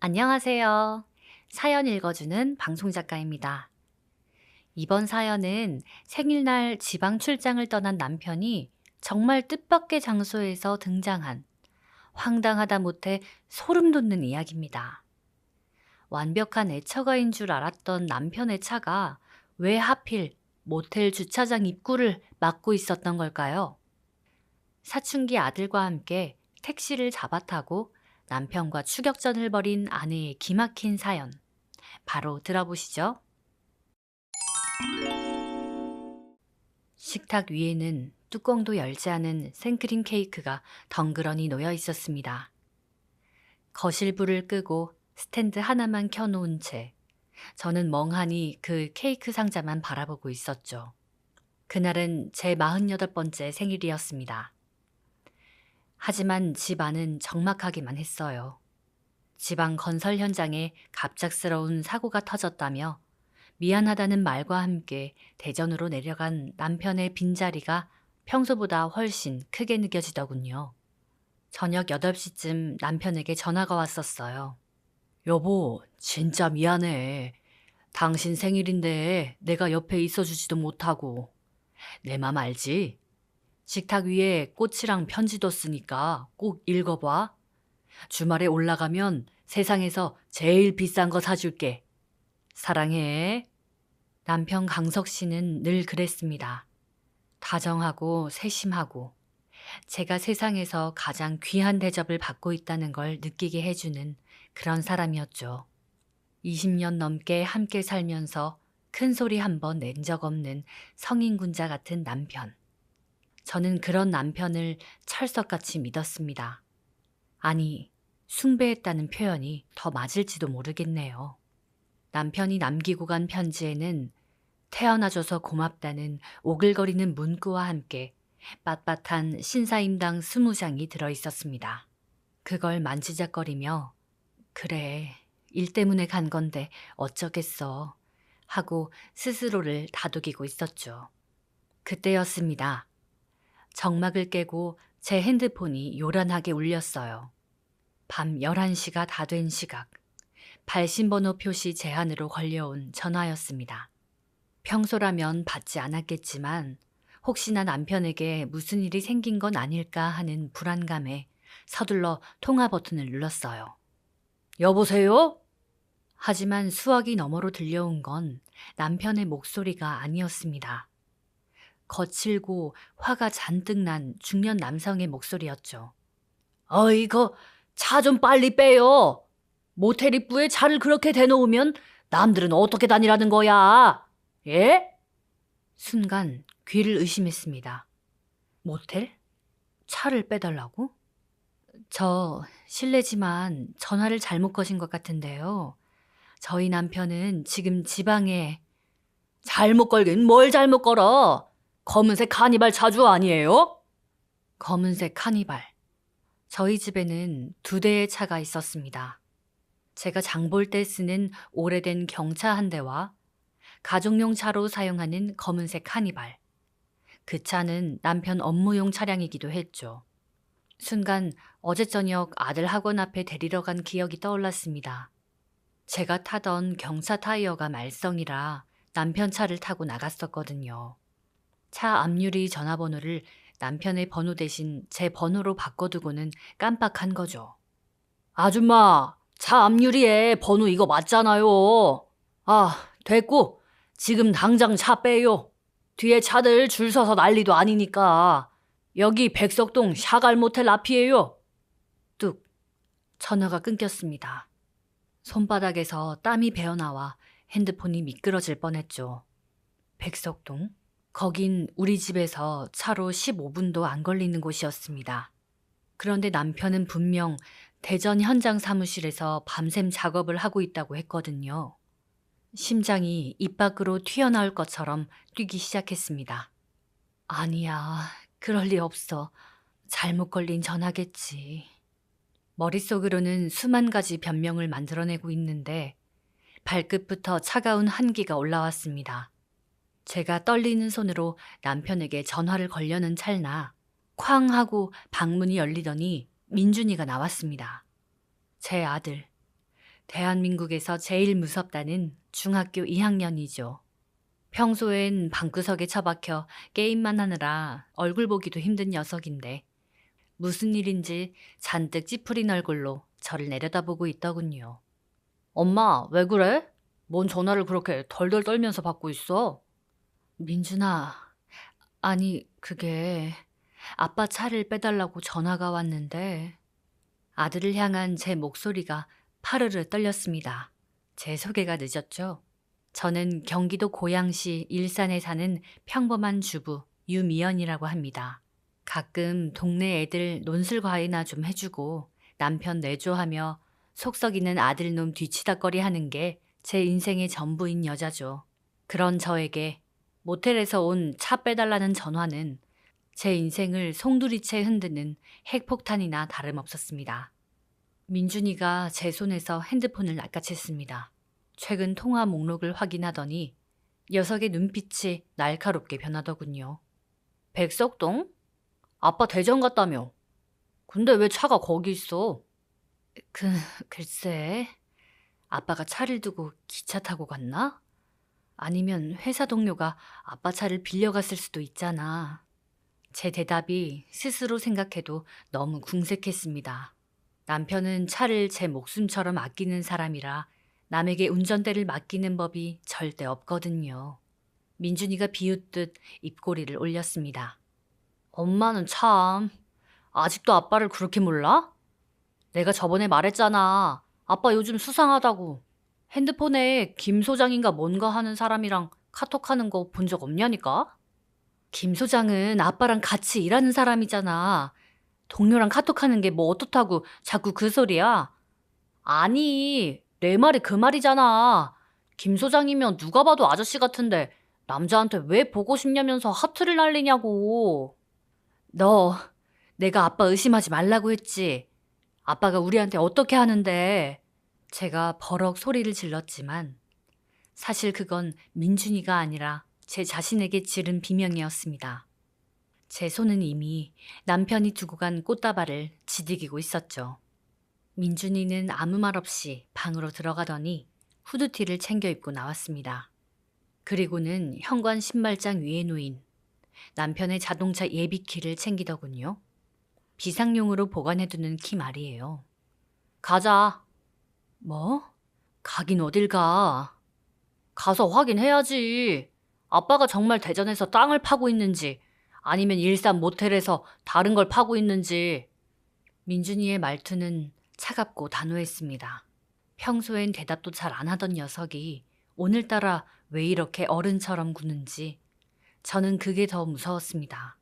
안녕하세요. 사연 읽어주는 방송작가입니다. 이번 사연은 생일날 지방 출장을 떠난 남편이 정말 뜻밖의 장소에서 등장한 황당하다 못해 소름 돋는 이야기입니다. 완벽한 애처가인 줄 알았던 남편의 차가 왜 하필 모텔 주차장 입구를 막고 있었던 걸까요? 사춘기 아들과 함께 택시를 잡아 타고 남편과 추격전을 벌인 아내의 기막힌 사연. 바로 들어보시죠. 식탁 위에는 뚜껑도 열지 않은 생크림 케이크가 덩그러니 놓여 있었습니다. 거실 불을 끄고 스탠드 하나만 켜놓은 채 저는 멍하니 그 케이크 상자만 바라보고 있었죠. 그날은 제 48번째 생일이었습니다. 하지만 집 안은 적막하기만 했어요. 지방 건설 현장에 갑작스러운 사고가 터졌다며 미안하다는 말과 함께 대전으로 내려간 남편의 빈자리가 평소보다 훨씬 크게 느껴지더군요. 저녁 8시쯤 남편에게 전화가 왔었어요. 여보, 진짜 미안해. 당신 생일인데 내가 옆에 있어주지도 못하고. 내 맘 알지? 식탁 위에 꽃이랑 편지도 쓰니까 꼭 읽어봐. 주말에 올라가면 세상에서 제일 비싼 거 사줄게. 사랑해. 남편 강석 씨는 늘 그랬습니다. 다정하고 세심하고 제가 세상에서 가장 귀한 대접을 받고 있다는 걸 느끼게 해주는 그런 사람이었죠. 20년 넘게 함께 살면서 큰 소리 한 번 낸 적 없는 성인군자 같은 남편. 저는 그런 남편을 철석같이 믿었습니다. 아니, 숭배했다는 표현이 더 맞을지도 모르겠네요. 남편이 남기고 간 편지에는 태어나줘서 고맙다는 오글거리는 문구와 함께 빳빳한 신사임당 20장이 들어있었습니다. 그걸 만지작거리며 그래, 일 때문에 간 건데 어쩌겠어 하고 스스로를 다독이고 있었죠. 그때였습니다. 정막을 깨고 제 핸드폰이 요란하게 울렸어요. 밤 11시가 다 된 시각, 발신번호 표시 제한으로 걸려온 전화였습니다. 평소라면 받지 않았겠지만 혹시나 남편에게 무슨 일이 생긴 건 아닐까 하는 불안감에 서둘러 통화 버튼을 눌렀어요. 여보세요? 하지만 수화기 너머로 들려온 건 남편의 목소리가 아니었습니다. 거칠고 화가 잔뜩 난 중년 남성의 목소리였죠. 어이구, 차 좀 빨리 빼요. 모텔 입구에 차를 그렇게 대놓으면 남들은 어떻게 다니라는 거야? 예? 순간 귀를 의심했습니다. 모텔? 차를 빼달라고? 저 실례지만 전화를 잘못 거신 것 같은데요. 저희 남편은 지금 지방에. 잘못 걸긴 뭘 잘못 걸어? 검은색 카니발 차주 아니에요? 검은색 카니발. 저희 집에는 2대의 차가 있었습니다. 제가 장볼 때 쓰는 오래된 경차 한 대와 가족용 차로 사용하는 검은색 카니발. 그 차는 남편 업무용 차량이기도 했죠. 순간 어제 저녁 아들 학원 앞에 데리러 간 기억이 떠올랐습니다. 제가 타던 경차 타이어가 말썽이라 남편 차를 타고 나갔었거든요. 차 앞유리 전화번호를 남편의 번호 대신 제 번호로 바꿔두고는 깜빡한 거죠. 아줌마, 차 앞유리에 번호 이거 맞잖아요. 아, 됐고, 지금 당장 차 빼요. 뒤에 차들 줄 서서 난리도 아니니까. 여기 백석동 샤갈 모텔 앞이에요. 뚝, 전화가 끊겼습니다. 손바닥에서 땀이 배어나와 핸드폰이 미끄러질 뻔했죠. 백석동? 거긴 우리 집에서 차로 15분도 안 걸리는 곳이었습니다. 그런데 남편은 분명 대전 현장 사무실에서 밤샘 작업을 하고 있다고 했거든요. 심장이 입 밖으로 튀어나올 것처럼 뛰기 시작했습니다. 아니야, 그럴 리 없어. 잘못 걸린 전화겠지. 머릿속으로는 수만 가지 변명을 만들어내고 있는데 발끝부터 차가운 한기가 올라왔습니다. 제가 떨리는 손으로 남편에게 전화를 걸려는 찰나 쾅 하고 방문이 열리더니 민준이가 나왔습니다. 제 아들. 대한민국에서 제일 무섭다는 중학교 2학년이죠. 평소엔 방구석에 처박혀 게임만 하느라 얼굴 보기도 힘든 녀석인데 무슨 일인지 잔뜩 찌푸린 얼굴로 저를 내려다보고 있더군요. 엄마, 왜 그래? 뭔 전화를 그렇게 덜덜 떨면서 받고 있어? 민준아, 아니, 그게 아빠 차를 빼달라고 전화가 왔는데 아들을 향한 제 목소리가 파르르 떨렸습니다. 제 소개가 늦었죠? 저는 경기도 고양시 일산에 사는 평범한 주부 유미연이라고 합니다. 가끔 동네 애들 논술 과외나 좀 해주고 남편 내조하며 속 썩이는 아들놈 뒤치다꺼리 하는 게 제 인생의 전부인 여자죠. 그런 저에게 모텔에서 온 차 빼달라는 전화는 제 인생을 송두리째 흔드는 핵폭탄이나 다름없었습니다. 민준이가 제 손에서 핸드폰을 낚아챘습니다. 최근 통화 목록을 확인하더니 녀석의 눈빛이 날카롭게 변하더군요. 백석동? 아빠 대전 갔다며. 근데 왜 차가 거기 있어? 글쎄. 아빠가 차를 두고 기차 타고 갔나? 아니면 회사 동료가 아빠 차를 빌려갔을 수도 있잖아. 제 대답이 스스로 생각해도 너무 궁색했습니다. 남편은 차를 제 목숨처럼 아끼는 사람이라 남에게 운전대를 맡기는 법이 절대 없거든요. 민준이가 비웃듯 입꼬리를 올렸습니다. 엄마는 참, 아직도 아빠를 그렇게 몰라? 내가 저번에 말했잖아. 아빠 요즘 수상하다고. 핸드폰에 김 소장인가 뭔가 하는 사람이랑 카톡하는 거 본 적 없냐니까? 김 소장은 아빠랑 같이 일하는 사람이잖아. 동료랑 카톡하는 게 뭐 어떻다고 자꾸 그 소리야? 아니, 내 말이 그 말이잖아. 김 소장이면 누가 봐도 아저씨 같은데 남자한테 왜 보고 싶냐면서 하트를 날리냐고. 너, 내가 아빠 의심하지 말라고 했지. 아빠가 우리한테 어떻게 하는데. 제가 버럭 소리를 질렀지만 사실 그건 민준이가 아니라 제 자신에게 지른 비명이었습니다. 제 손은 이미 남편이 두고 간 꽃다발을 지디기고 있었죠. 민준이는 아무 말 없이 방으로 들어가더니 후드티를 챙겨 입고 나왔습니다. 그리고는 현관 신발장 위에 놓인 남편의 자동차 예비키를 챙기더군요. 비상용으로 보관해두는 키 말이에요. 가자. 뭐? 가긴 어딜 가. 가서 확인해야지. 아빠가 정말 대전에서 땅을 파고 있는지 아니면 일산 모텔에서 다른 걸 파고 있는지. 민준이의 말투는 차갑고 단호했습니다. 평소엔 대답도 잘 안 하던 녀석이 오늘따라 왜 이렇게 어른처럼 구는지 저는 그게 더 무서웠습니다.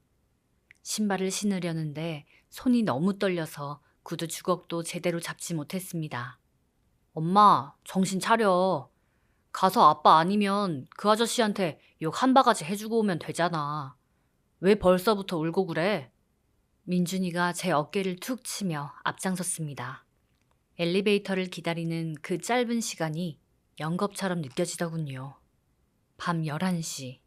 신발을 신으려는데 손이 너무 떨려서 구두 주걱도 제대로 잡지 못했습니다. 엄마, 정신 차려. 가서 아빠 아니면 그 아저씨한테 욕 한 바가지 해주고 오면 되잖아. 왜 벌써부터 울고 그래? 민준이가 제 어깨를 툭 치며 앞장섰습니다. 엘리베이터를 기다리는 그 짧은 시간이 영겁처럼 느껴지더군요. 밤 11시.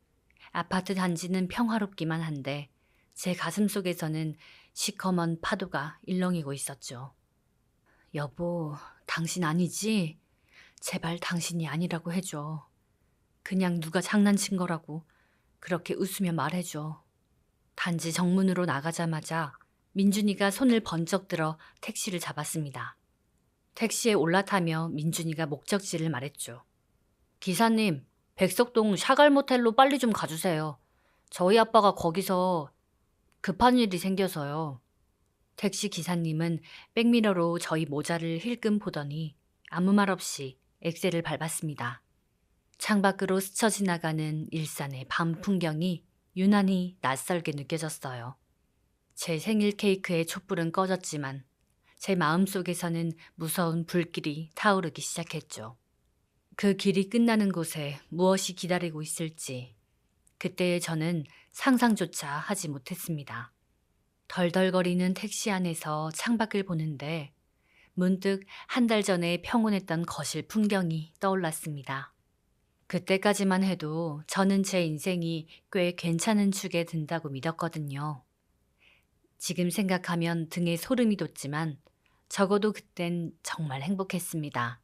아파트 단지는 평화롭기만 한데 제 가슴 속에서는 시커먼 파도가 일렁이고 있었죠. 여보, 당신 아니지? 제발 당신이 아니라고 해줘. 그냥 누가 장난친 거라고 그렇게 웃으며 말해줘. 단지 정문으로 나가자마자 민준이가 손을 번쩍 들어 택시를 잡았습니다. 택시에 올라타며 민준이가 목적지를 말했죠. 기사님, 백석동 샤갈 모텔로 빨리 좀 가주세요. 저희 아빠가 거기서 급한 일이 생겨서요. 택시 기사님은 백미러로 저희 모자를 힐끔 보더니 아무 말 없이 엑셀을 밟았습니다. 창밖으로 스쳐 지나가는 일산의 밤 풍경이 유난히 낯설게 느껴졌어요. 제 생일 케이크의 촛불은 꺼졌지만 제 마음속에서는 무서운 불길이 타오르기 시작했죠. 그 길이 끝나는 곳에 무엇이 기다리고 있을지 그때의 저는 상상조차 하지 못했습니다. 덜덜거리는 택시 안에서 창밖을 보는데 문득 한 달 전에 평온했던 거실 풍경이 떠올랐습니다. 그때까지만 해도 저는 제 인생이 꽤 괜찮은 축에 든다고 믿었거든요. 지금 생각하면 등에 소름이 돋지만 적어도 그땐 정말 행복했습니다.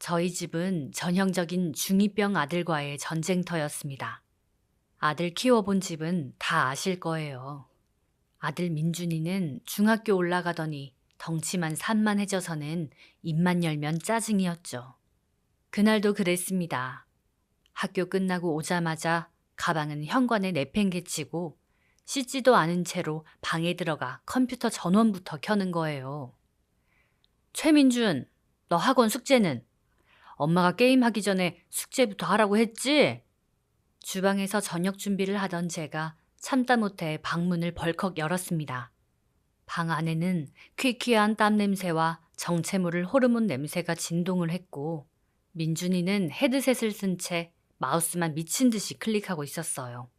저희 집은 전형적인 중2병 아들과의 전쟁터였습니다. 아들 키워본 집은 다 아실 거예요. 아들 민준이는 중학교 올라가더니 덩치만 산만해져서는 입만 열면 짜증이었죠. 그날도 그랬습니다. 학교 끝나고 오자마자 가방은 현관에 내팽개치고 씻지도 않은 채로 방에 들어가 컴퓨터 전원부터 켜는 거예요. 최민준, 너 학원 숙제는? 엄마가 게임하기 전에 숙제부터 하라고 했지? 주방에서 저녁 준비를 하던 제가 참다 못해 방문을 벌컥 열었습니다. 방 안에는 퀴퀴한 땀 냄새와 정체모를 호르몬 냄새가 진동을 했고 민준이는 헤드셋을 쓴 채 마우스만 미친 듯이 클릭하고 있었어요.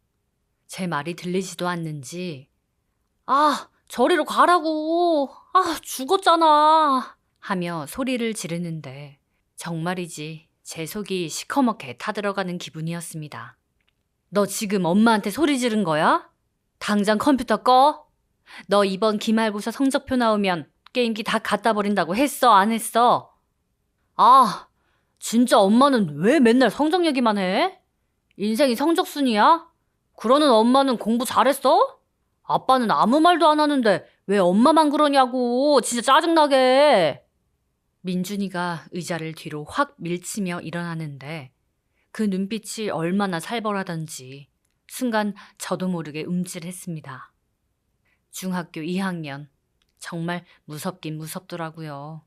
제 말이 들리지도 않는지 아, 저리로 가라고. 아, 죽었잖아. 하며 소리를 지르는데 정말이지 제 속이 시커멓게 타들어가는 기분이었습니다. 너 지금 엄마한테 소리 지른 거야? 당장 컴퓨터 꺼. 너 이번 기말고사 성적표 나오면 게임기 다 갖다 버린다고 했어, 안 했어? 아, 진짜 엄마는 왜 맨날 성적 얘기만 해? 인생이 성적순이야? 그러는 엄마는 공부 잘했어? 아빠는 아무 말도 안 하는데 왜 엄마만 그러냐고. 진짜 짜증나게. 민준이가 의자를 뒤로 확 밀치며 일어나는데 그 눈빛이 얼마나 살벌하던지 순간 저도 모르게 움찔했습니다. 중학교 2학년. 정말 무섭긴 무섭더라고요.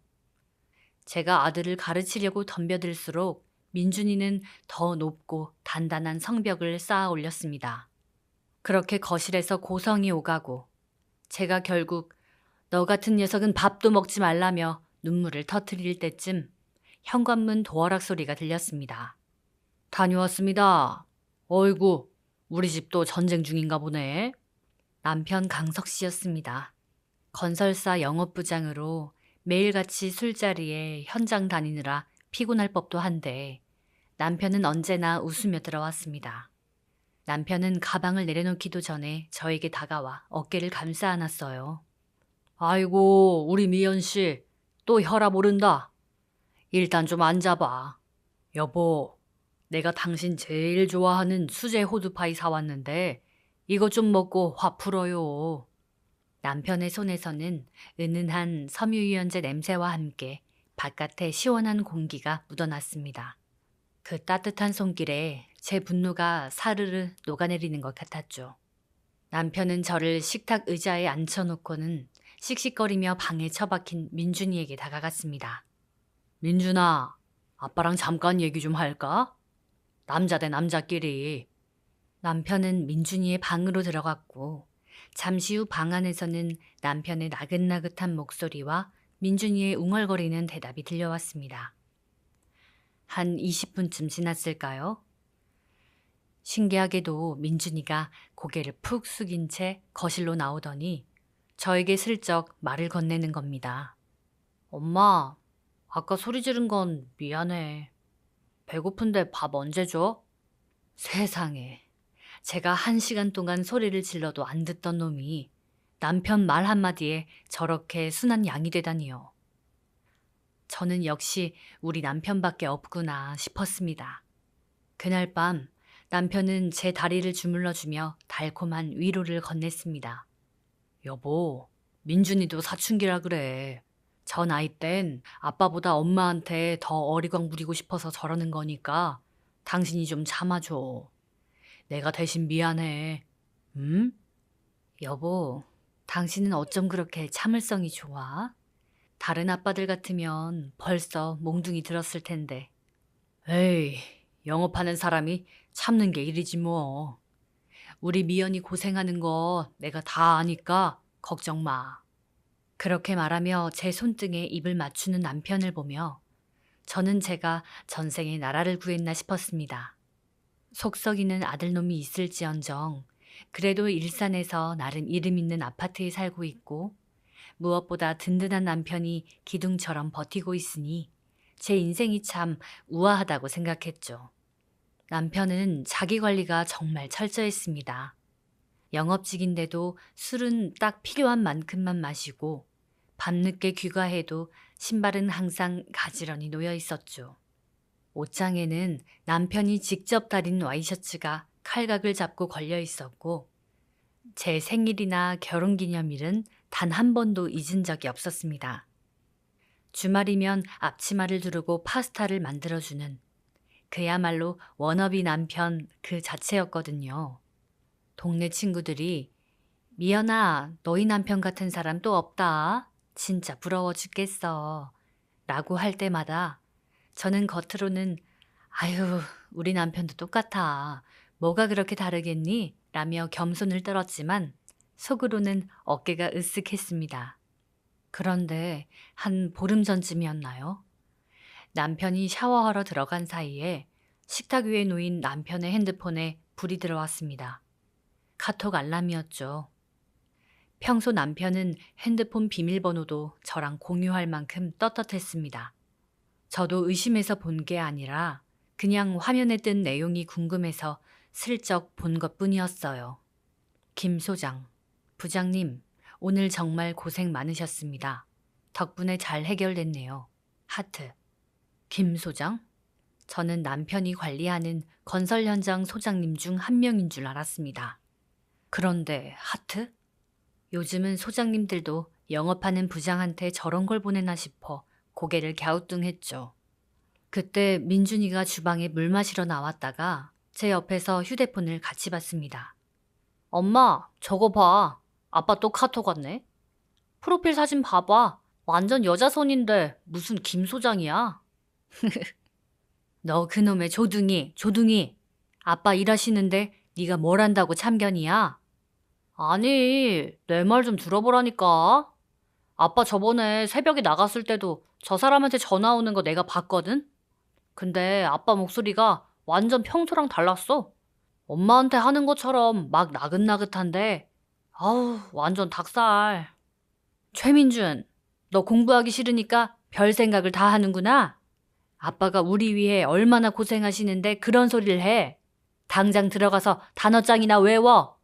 제가 아들을 가르치려고 덤벼들수록 민준이는 더 높고 단단한 성벽을 쌓아 올렸습니다. 그렇게 거실에서 고성이 오가고 제가 결국 너 같은 녀석은 밥도 먹지 말라며 눈물을 터뜨릴 때쯤 현관문 도어락 소리가 들렸습니다. 다녀왔습니다. 어이구, 우리 집도 전쟁 중인가 보네. 남편 강석 씨였습니다. 건설사 영업부장으로 매일같이 술자리에 현장 다니느라 피곤할 법도 한데 남편은 언제나 웃으며 들어왔습니다. 남편은 가방을 내려놓기도 전에 저에게 다가와 어깨를 감싸 안았어요. 아이고, 우리 미연 씨, 또 혈압 오른다. 일단 좀 앉아봐. 여보, 내가 당신 제일 좋아하는 수제 호두파이 사왔는데 이거 좀 먹고 화 풀어요. 남편의 손에서는 은은한 섬유유연제 냄새와 함께 바깥에 시원한 공기가 묻어났습니다. 그 따뜻한 손길에 제 분노가 사르르 녹아내리는 것 같았죠. 남편은 저를 식탁 의자에 앉혀놓고는 씩씩거리며 방에 처박힌 민준이에게 다가갔습니다. 민준아, 아빠랑 잠깐 얘기 좀 할까? 남자 대 남자끼리. 남편은 민준이의 방으로 들어갔고 잠시 후 방 안에서는 남편의 나긋나긋한 목소리와 민준이의 웅얼거리는 대답이 들려왔습니다. 한 20분쯤 지났을까요? 신기하게도 민준이가 고개를 푹 숙인 채 거실로 나오더니 저에게 슬쩍 말을 건네는 겁니다. 엄마, 아까 소리 지른 건 미안해. 배고픈데 밥 언제 줘? 세상에, 제가 1시간 동안 소리를 질러도 안 듣던 놈이 남편 말 한마디에 저렇게 순한 양이 되다니요. 저는 역시 우리 남편밖에 없구나 싶었습니다. 그날 밤 남편은 제 다리를 주물러주며 달콤한 위로를 건넸습니다. 여보, 민준이도 사춘기라 그래. 저 나이 땐 아빠보다 엄마한테 더 어리광 부리고 싶어서 저러는 거니까 당신이 좀 참아줘. 내가 대신 미안해. 응? 여보, 당신은 어쩜 그렇게 참을성이 좋아? 다른 아빠들 같으면 벌써 몽둥이 들었을 텐데. 에이, 영업하는 사람이 참는 게 일이지 뭐. 우리 미연이 고생하는 거 내가 다 아니까 걱정 마. 그렇게 말하며 제 손등에 입을 맞추는 남편을 보며 저는 제가 전생에 나라를 구했나 싶었습니다. 속 썩이는 아들놈이 있을지언정 그래도 일산에서 나름 이름 있는 아파트에 살고 있고 무엇보다 든든한 남편이 기둥처럼 버티고 있으니 제 인생이 참 우아하다고 생각했죠. 남편은 자기 관리가 정말 철저했습니다. 영업직인데도 술은 딱 필요한 만큼만 마시고 밤늦게 귀가해도 신발은 항상 가지런히 놓여 있었죠. 옷장에는 남편이 직접 다린 와이셔츠가 칼각을 잡고 걸려 있었고 제 생일이나 결혼기념일은 단 한 번도 잊은 적이 없었습니다. 주말이면 앞치마를 두르고 파스타를 만들어주는 그야말로 워너비 남편 그 자체였거든요. 동네 친구들이 미연아, 너희 남편 같은 사람 또 없다. 진짜 부러워 죽겠어. 라고 할 때마다 저는 겉으로는 아유, 우리 남편도 똑같아. 뭐가 그렇게 다르겠니? 라며 겸손을 떨었지만 속으로는 어깨가 으쓱했습니다. 그런데 한 보름 전쯤이었나요? 남편이 샤워하러 들어간 사이에 식탁 위에 놓인 남편의 핸드폰에 불이 들어왔습니다. 카톡 알람이었죠. 평소 남편은 핸드폰 비밀번호도 저랑 공유할 만큼 떳떳했습니다. 저도 의심해서 본 게 아니라 그냥 화면에 뜬 내용이 궁금해서 슬쩍 본 것뿐이었어요. 김 소장, 부장님, 오늘 정말 고생 많으셨습니다. 덕분에 잘 해결됐네요. 하트. 김 소장? 저는 남편이 관리하는 건설 현장 소장님 중 한 명인 줄 알았습니다. 그런데 하트? 요즘은 소장님들도 영업하는 부장한테 저런 걸 보내나 싶어 고개를 갸우뚱했죠. 그때 민준이가 주방에 물 마시러 나왔다가 제 옆에서 휴대폰을 같이 봤습니다. 엄마, 저거 봐. 아빠 또 카톡 왔네. 프로필 사진 봐봐. 완전 여자 손인데 무슨 김 소장이야. 너 그놈의 조둥이. 아빠 일하시는데 네가 뭘 한다고 참견이야? 아니, 내 말 좀 들어보라니까. 아빠 저번에 새벽에 나갔을 때도 저 사람한테 전화 오는 거 내가 봤거든? 근데 아빠 목소리가 완전 평소랑 달랐어. 엄마한테 하는 것처럼 막 나긋나긋한데 아우 완전 닭살. 최민준, 너 공부하기 싫으니까 별 생각을 다 하는구나. 아빠가 우리 위해 얼마나 고생하시는데 그런 소리를 해. 당장 들어가서 단어장이나 외워.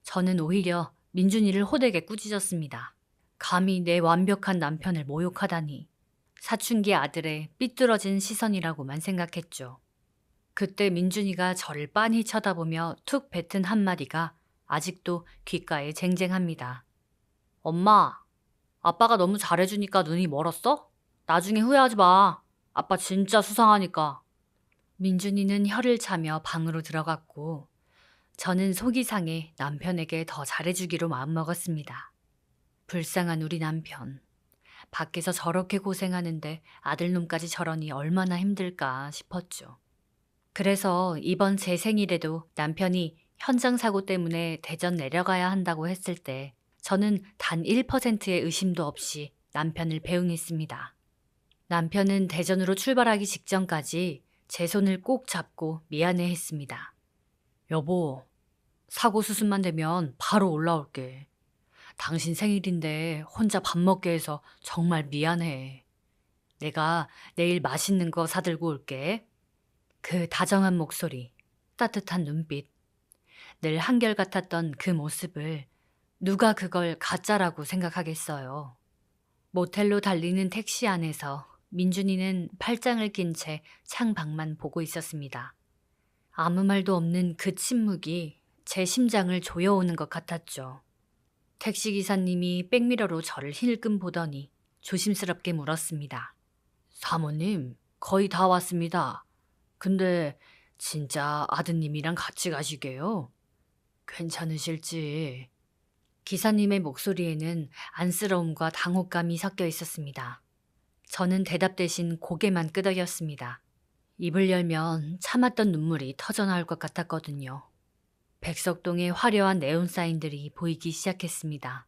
저는 오히려 민준이를 호되게 꾸짖었습니다. 감히 내 완벽한 남편을 모욕하다니. 사춘기 아들의 삐뚤어진 시선이라고만 생각했죠. 그때 민준이가 저를 빤히 쳐다보며 툭 뱉은 한마디가 아직도 귓가에 쟁쟁합니다. 엄마, 아빠가 너무 잘해주니까 눈이 멀었어? 나중에 후회하지 마. 아빠 진짜 수상하니까. 민준이는 혀를 차며 방으로 들어갔고 저는 속이 상해 남편에게 더 잘해주기로 마음먹었습니다. 불쌍한 우리 남편. 밖에서 저렇게 고생하는데 아들놈까지 저러니 얼마나 힘들까 싶었죠. 그래서 이번 제 생일에도 남편이 현장 사고 때문에 대전 내려가야 한다고 했을 때 저는 단 1%의 의심도 없이 남편을 배웅했습니다. 남편은 대전으로 출발하기 직전까지 제 손을 꼭 잡고 미안해했습니다. 여보, 사고 수순만 되면 바로 올라올게. 당신 생일인데 혼자 밥 먹게 해서 정말 미안해. 내가 내일 맛있는 거 사들고 올게. 그 다정한 목소리, 따뜻한 눈빛, 늘 한결같았던 그 모습을 누가 그걸 가짜라고 생각하겠어요. 모텔로 달리는 택시 안에서 민준이는 팔짱을 낀 채 창밖만 보고 있었습니다. 아무 말도 없는 그 침묵이 제 심장을 조여오는 것 같았죠. 택시기사님이 백미러로 저를 힐끔 보더니 조심스럽게 물었습니다. 사모님, 거의 다 왔습니다. 근데 진짜 아드님이랑 같이 가시게요? 괜찮으실지? 기사님의 목소리에는 안쓰러움과 당혹감이 섞여 있었습니다. 저는 대답 대신 고개만 끄덕였습니다. 입을 열면 참았던 눈물이 터져나올 것 같았거든요. 백석동의 화려한 네온사인들이 보이기 시작했습니다.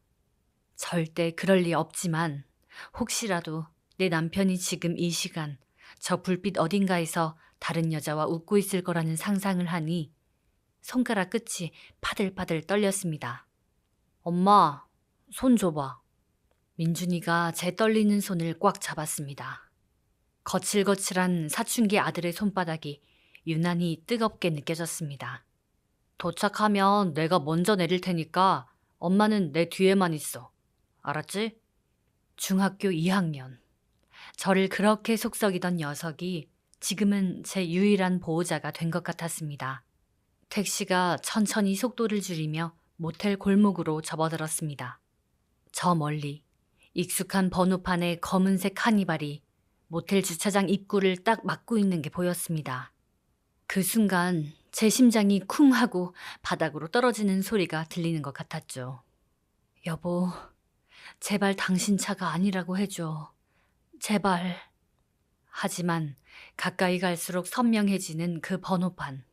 절대 그럴 리 없지만 혹시라도 내 남편이 지금 이 시간 저 불빛 어딘가에서 다른 여자와 웃고 있을 거라는 상상을 하니 손가락 끝이 파들파들 떨렸습니다. 엄마, 손 줘봐. 민준이가 제 떨리는 손을 꽉 잡았습니다. 거칠거칠한 사춘기 아들의 손바닥이 유난히 뜨겁게 느껴졌습니다. 도착하면 내가 먼저 내릴 테니까 엄마는 내 뒤에만 있어. 알았지? 중학교 2학년. 저를 그렇게 속썩이던 녀석이 지금은 제 유일한 보호자가 된 것 같았습니다. 택시가 천천히 속도를 줄이며 모텔 골목으로 접어들었습니다. 저 멀리 익숙한 번호판의 검은색 카니발이 모텔 주차장 입구를 딱 막고 있는 게 보였습니다. 그 순간 제 심장이 쿵 하고 바닥으로 떨어지는 소리가 들리는 것 같았죠. 여보, 제발 당신 차가 아니라고 해줘. 제발. 하지만 가까이 갈수록 선명해지는 그 번호판.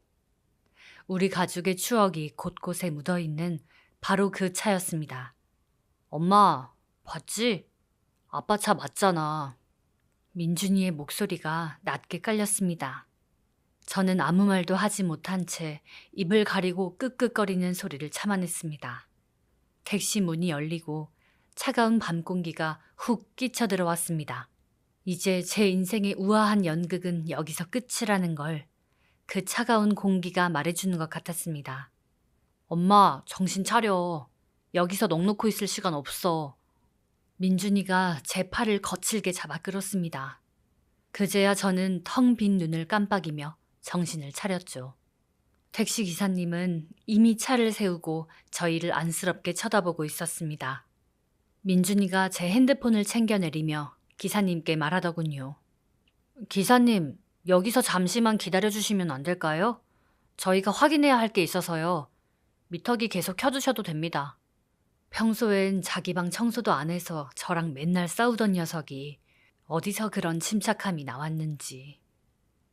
우리 가족의 추억이 곳곳에 묻어있는 바로 그 차였습니다. 엄마, 봤지? 아빠 차 맞잖아. 민준이의 목소리가 낮게 깔렸습니다. 저는 아무 말도 하지 못한 채 입을 가리고 끄끄거리는 소리를 참아냈습니다. 택시 문이 열리고 차가운 밤 공기가 훅 끼쳐 들어왔습니다. 이제 제 인생의 우아한 연극은 여기서 끝이라는 걸 그 차가운 공기가 말해주는 것 같았습니다. 엄마, 정신 차려. 여기서 넋놓고 있을 시간 없어. 민준이가 제 팔을 거칠게 잡아 끌었습니다. 그제야 저는 텅 빈 눈을 깜빡이며 정신을 차렸죠. 택시 기사님은 이미 차를 세우고 저희를 안쓰럽게 쳐다보고 있었습니다. 민준이가 제 핸드폰을 챙겨내리며 기사님께 말하더군요. 기사님, 여기서 잠시만 기다려주시면 안 될까요? 저희가 확인해야 할 게 있어서요. 미터기 계속 켜두셔도 됩니다. 평소엔 자기 방 청소도 안 해서 저랑 맨날 싸우던 녀석이 어디서 그런 침착함이 나왔는지.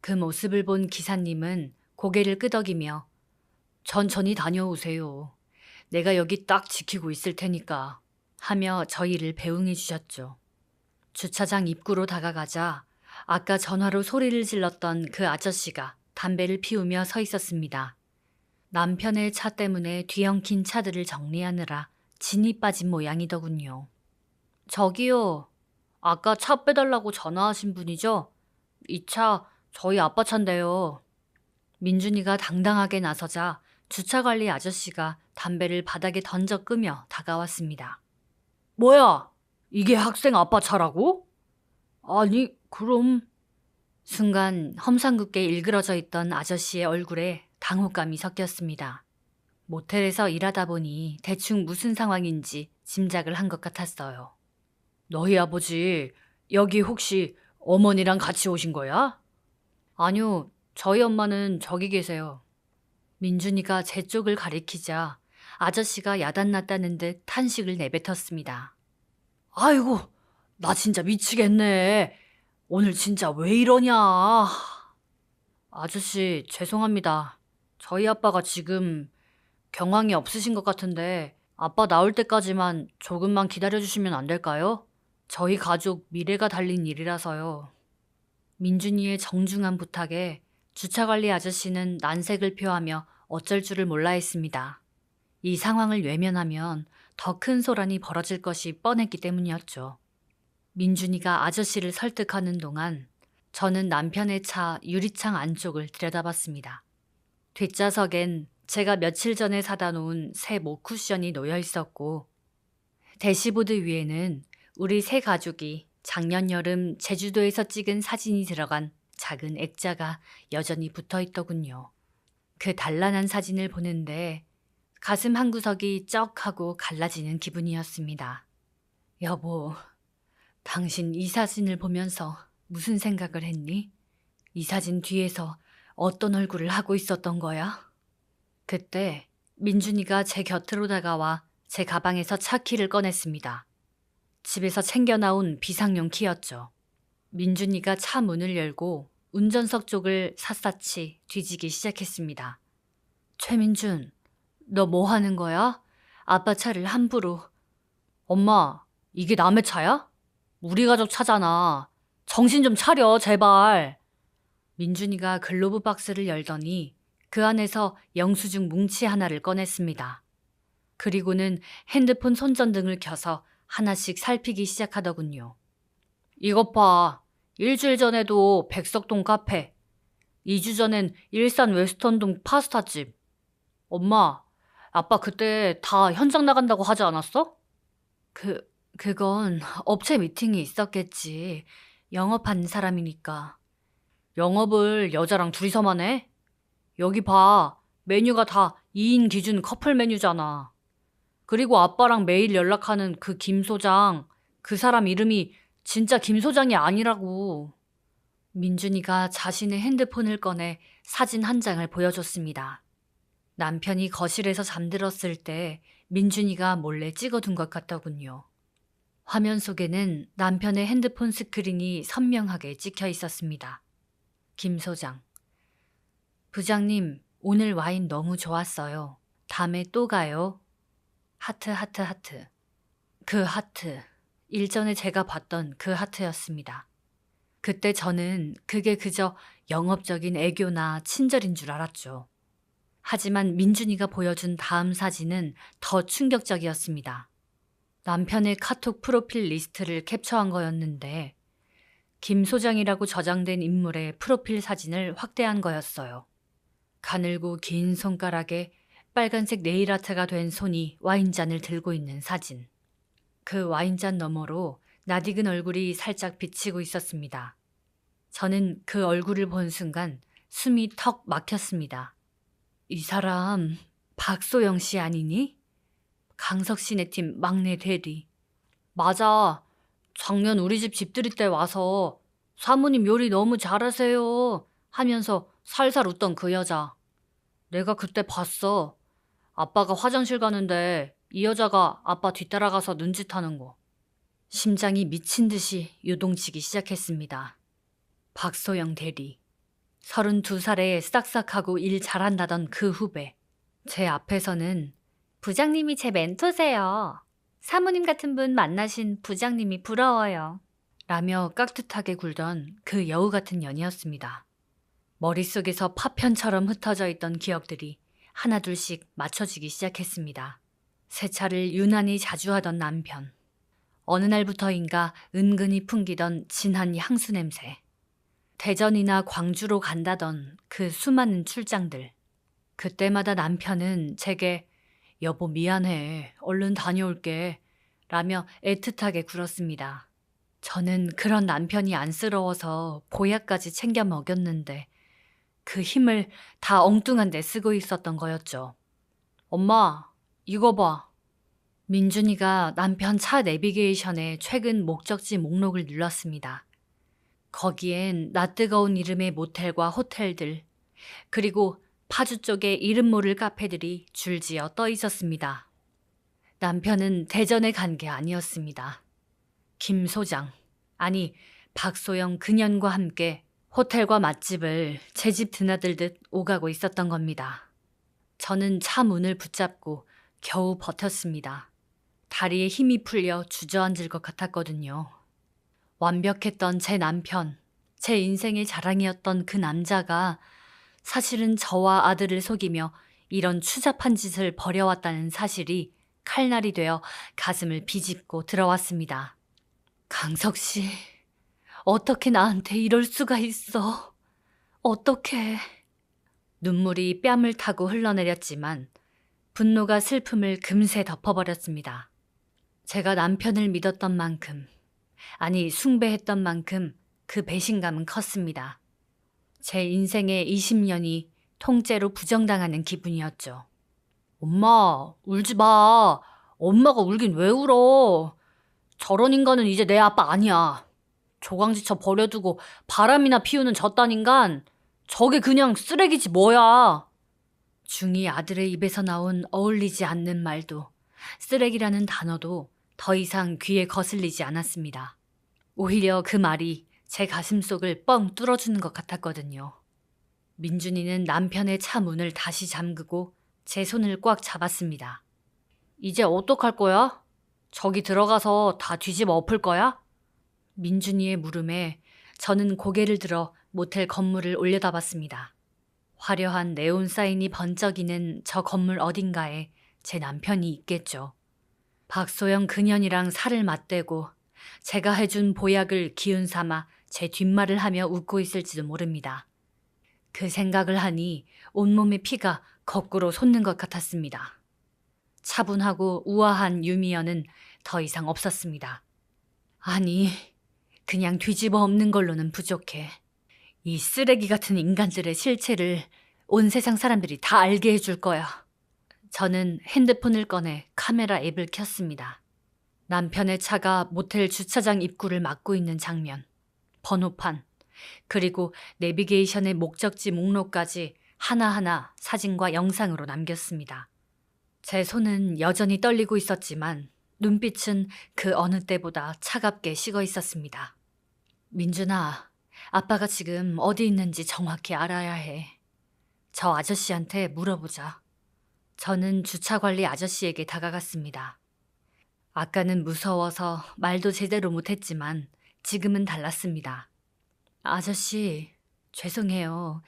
그 모습을 본 기사님은 고개를 끄덕이며 천천히 다녀오세요. 내가 여기 딱 지키고 있을 테니까 하며 저희를 배웅해 주셨죠. 주차장 입구로 다가가자 아까 전화로 소리를 질렀던 그 아저씨가 담배를 피우며 서 있었습니다. 남편의 차 때문에 뒤엉킨 차들을 정리하느라 진이 빠진 모양이더군요. 저기요, 아까 차 빼달라고 전화하신 분이죠? 이 차 저희 아빠 차인데요. 민준이가 당당하게 나서자 주차관리 아저씨가 담배를 바닥에 던져 끄며 다가왔습니다. 뭐야? 이게 학생 아빠 차라고? 아니, 그럼... 순간 험상궂게 일그러져 있던 아저씨의 얼굴에 당혹감이 섞였습니다. 모텔에서 일하다 보니 대충 무슨 상황인지 짐작을 한 것 같았어요. 너희 아버지 여기 혹시 어머니랑 같이 오신 거야? 아니요, 저희 엄마는 저기 계세요. 민준이가 제 쪽을 가리키자 아저씨가 야단났다는 듯 탄식을 내뱉었습니다. 아이고, 나 진짜 미치겠네. 오늘 진짜 왜 이러냐. 아저씨, 죄송합니다. 저희 아빠가 지금 경황이 없으신 것 같은데 아빠 나올 때까지만 조금만 기다려주시면 안 될까요? 저희 가족 미래가 달린 일이라서요. 민준이의 정중한 부탁에 주차관리 아저씨는 난색을 표하며 어쩔 줄을 몰라 했습니다. 이 상황을 외면하면 더 큰 소란이 벌어질 것이 뻔했기 때문이었죠. 민준이가 아저씨를 설득하는 동안 저는 남편의 차 유리창 안쪽을 들여다봤습니다. 뒷좌석엔 제가 며칠 전에 사다 놓은 새 목 쿠션이 놓여 있었고 대시보드 위에는 우리 세 가족이 작년 여름 제주도에서 찍은 사진이 들어간 작은 액자가 여전히 붙어 있더군요. 그 단란한 사진을 보는데 가슴 한구석이 쩍 하고 갈라지는 기분이었습니다. 여보, 당신 이 사진을 보면서 무슨 생각을 했니? 이 사진 뒤에서 어떤 얼굴을 하고 있었던 거야? 그때 민준이가 제 곁으로 다가와 제 가방에서 차 키를 꺼냈습니다. 집에서 챙겨 나온 비상용 키였죠. 민준이가 차 문을 열고 운전석 쪽을 샅샅이 뒤지기 시작했습니다. 최민준, 너 뭐 하는 거야? 아빠 차를 함부로. 엄마, 이게 남의 차야? 우리 가족 차잖아. 정신 좀 차려, 제발. 민준이가 글로브 박스를 열더니 그 안에서 영수증 뭉치 하나를 꺼냈습니다. 그리고는 핸드폰 손전등을 켜서 하나씩 살피기 시작하더군요. 이것 봐. 일주일 전에도 백석동 카페. 2주 전엔 일산 웨스턴동 파스타집. 엄마, 아빠 그때 다 현장 나간다고 하지 않았어? 그건 업체 미팅이 있었겠지. 영업하는 사람이니까. 영업을 여자랑 둘이서만 해? 여기 봐. 메뉴가 다 2인 기준 커플 메뉴잖아. 그리고 아빠랑 매일 연락하는 그 김 소장, 그 사람 이름이 진짜 김 소장이 아니라고. 민준이가 자신의 핸드폰을 꺼내 사진 한 장을 보여줬습니다. 남편이 거실에서 잠들었을 때 민준이가 몰래 찍어둔 것 같더군요. 화면 속에는 남편의 핸드폰 스크린이 선명하게 찍혀 있었습니다. 김 소장. 부장님, 오늘 와인 너무 좋았어요. 다음에 또 가요. 하트, 하트, 하트. 그 하트. 일전에 제가 봤던 그 하트였습니다. 그때 저는 그게 그저 영업적인 애교나 친절인 줄 알았죠. 하지만 민준이가 보여준 다음 사진은 더 충격적이었습니다. 남편의 카톡 프로필 리스트를 캡처한 거였는데 김 소장이라고 저장된 인물의 프로필 사진을 확대한 거였어요. 가늘고 긴 손가락에 빨간색 네일아트가 된 손이 와인잔을 들고 있는 사진. 그 와인잔 너머로 낯익은 얼굴이 살짝 비치고 있었습니다. 저는 그 얼굴을 본 순간 숨이 턱 막혔습니다. 이 사람 박소영 씨 아니니? 강석 씨네 팀 막내 대리. 맞아. 작년 우리 집 집들이 때 와서 사모님 요리 너무 잘하세요 하면서 살살 웃던 그 여자. 내가 그때 봤어. 아빠가 화장실 가는데 이 여자가 아빠 뒤따라가서 눈짓하는 거. 심장이 미친 듯이 요동치기 시작했습니다. 박소영 대리. 32살에 싹싹하고 일 잘한다던 그 후배. 제 앞에서는 부장님이 제 멘토세요. 사모님 같은 분 만나신 부장님이 부러워요. 라며 깍듯하게 굴던 그 여우 같은 년이었습니다. 머릿속에서 파편처럼 흩어져 있던 기억들이 하나둘씩 맞춰지기 시작했습니다. 세차를 유난히 자주 하던 남편. 어느 날부터인가 은근히 풍기던 진한 향수 냄새. 대전이나 광주로 간다던 그 수많은 출장들. 그때마다 남편은 제게 여보 미안해. 얼른 다녀올게. 라며 애틋하게 굴었습니다. 저는 그런 남편이 안쓰러워서 보약까지 챙겨 먹였는데 그 힘을 다 엉뚱한 데 쓰고 있었던 거였죠. 엄마, 이거 봐. 민준이가 남편 차 내비게이션에 최근 목적지 목록을 눌렀습니다. 거기엔 낯뜨거운 이름의 모텔과 호텔들, 그리고 파주 쪽에 이름 모를 카페들이 줄지어 떠 있었습니다. 남편은 대전에 간 게 아니었습니다. 김 소장, 아니 박소영 그년과 함께 호텔과 맛집을 제 집 드나들듯 오가고 있었던 겁니다. 저는 차 문을 붙잡고 겨우 버텼습니다. 다리에 힘이 풀려 주저앉을 것 같았거든요. 완벽했던 제 남편, 제 인생의 자랑이었던 그 남자가 사실은 저와 아들을 속이며 이런 추잡한 짓을 벌여왔다는 사실이 칼날이 되어 가슴을 비집고 들어왔습니다. 강석 씨, 어떻게 나한테 이럴 수가 있어? 어떻게? 눈물이 뺨을 타고 흘러내렸지만 분노가 슬픔을 금세 덮어버렸습니다. 제가 남편을 믿었던 만큼, 아니 숭배했던 만큼 그 배신감은 컸습니다. 제 인생의 20년이 통째로 부정당하는 기분이었죠. 엄마, 울지 마. 엄마가 울긴 왜 울어. 저런 인간은 이제 내 아빠 아니야. 조강지쳐 버려두고 바람이나 피우는 저딴 인간, 저게 그냥 쓰레기지 뭐야. 중2 아들의 입에서 나온 어울리지 않는 말도, 쓰레기라는 단어도 더 이상 귀에 거슬리지 않았습니다. 오히려 그 말이 제 가슴속을 뻥 뚫어주는 것 같았거든요. 민준이는 남편의 차 문을 다시 잠그고 제 손을 꽉 잡았습니다. 이제 어떡할 거야? 저기 들어가서 다 뒤집어 엎을 거야? 민준이의 물음에 저는 고개를 들어 모텔 건물을 올려다봤습니다. 화려한 네온 사인이 번쩍이는 저 건물 어딘가에 제 남편이 있겠죠. 박소영 그년이랑 살을 맞대고 제가 해준 보약을 기운 삼아 제 뒷말을 하며 웃고 있을지도 모릅니다. 그 생각을 하니 온몸의 피가 거꾸로 솟는 것 같았습니다. 차분하고 우아한 유미연은 더 이상 없었습니다. 아니, 그냥 뒤집어 엎는 걸로는 부족해. 이 쓰레기 같은 인간들의 실체를 온 세상 사람들이 다 알게 해줄 거야. 저는 핸드폰을 꺼내 카메라 앱을 켰습니다. 남편의 차가 모텔 주차장 입구를 막고 있는 장면, 번호판, 그리고 내비게이션의 목적지 목록까지 하나하나 사진과 영상으로 남겼습니다. 제 손은 여전히 떨리고 있었지만 눈빛은 그 어느 때보다 차갑게 식어 있었습니다. 민준아, 아빠가 지금 어디 있는지 정확히 알아야 해. 저 아저씨한테 물어보자. 저는 주차관리 아저씨에게 다가갔습니다. 아까는 무서워서 말도 제대로 못했지만 지금은 달랐습니다. 아저씨, 죄송해요.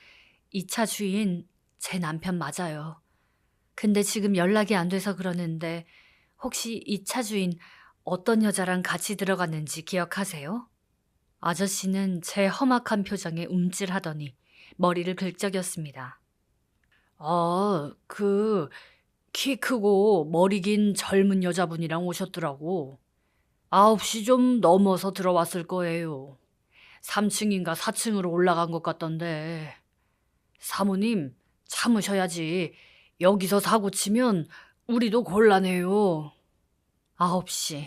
이 차 주인 제 남편 맞아요. 근데 지금 연락이 안 돼서 그러는데 혹시 이 차 주인 어떤 여자랑 같이 들어갔는지 기억하세요? 아저씨는 제 험악한 표정에 움찔하더니 머리를 긁적였습니다. 키 크고 머리 긴 젊은 여자분이랑 오셨더라고. 9시 좀 넘어서 들어왔을 거예요. 3층인가 4층으로 올라간 것 같던데. 사모님, 참으셔야지. 여기서 사고 치면 우리도 곤란해요. 9시.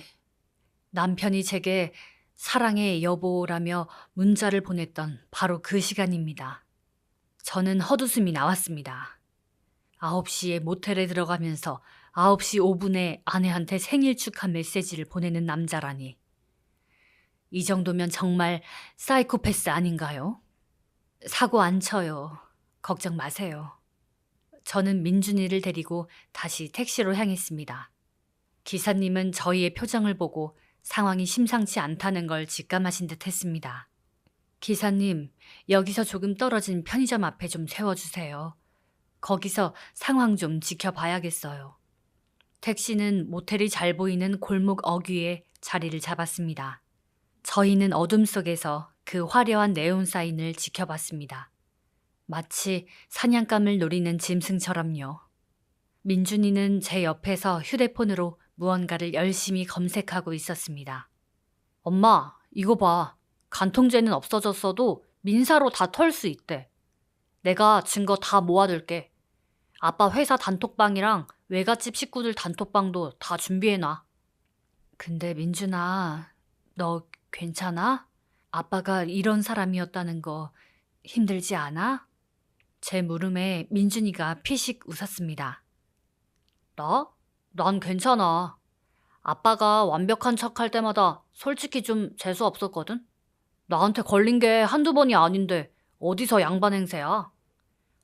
남편이 제게 사랑해 여보라며 문자를 보냈던 바로 그 시간입니다. 저는 헛웃음이 나왔습니다. 9시에 모텔에 들어가면서 9시 5분에 아내한테 생일 축하 메시지를 보내는 남자라니. 이 정도면 정말 사이코패스 아닌가요? 사고 안 쳐요. 걱정 마세요. 저는 민준이를 데리고 다시 택시로 향했습니다. 기사님은 저희의 표정을 보고 상황이 심상치 않다는 걸 직감하신 듯 했습니다. 기사님, 여기서 조금 떨어진 편의점 앞에 좀 세워주세요. 거기서 상황 좀 지켜봐야겠어요. 택시는 모텔이 잘 보이는 골목 어귀에 자리를 잡았습니다. 저희는 어둠 속에서 그 화려한 네온 사인을 지켜봤습니다. 마치 사냥감을 노리는 짐승처럼요. 민준이는 제 옆에서 휴대폰으로 무언가를 열심히 검색하고 있었습니다. 엄마, 이거 봐. 간통죄는 없어졌어도 민사로 다 털 수 있대. 내가 증거 다 모아둘게. 아빠 회사 단톡방이랑 외갓집 식구들 단톡방도 다 준비해놔. 근데 민준아, 너 괜찮아? 아빠가 이런 사람이었다는 거 힘들지 않아? 제 물음에 민준이가 피식 웃었습니다. 나? 난 괜찮아. 아빠가 완벽한 척할 때마다 솔직히 좀 재수 없었거든? 나한테 걸린 게 한두 번이 아닌데 어디서 양반 행세야?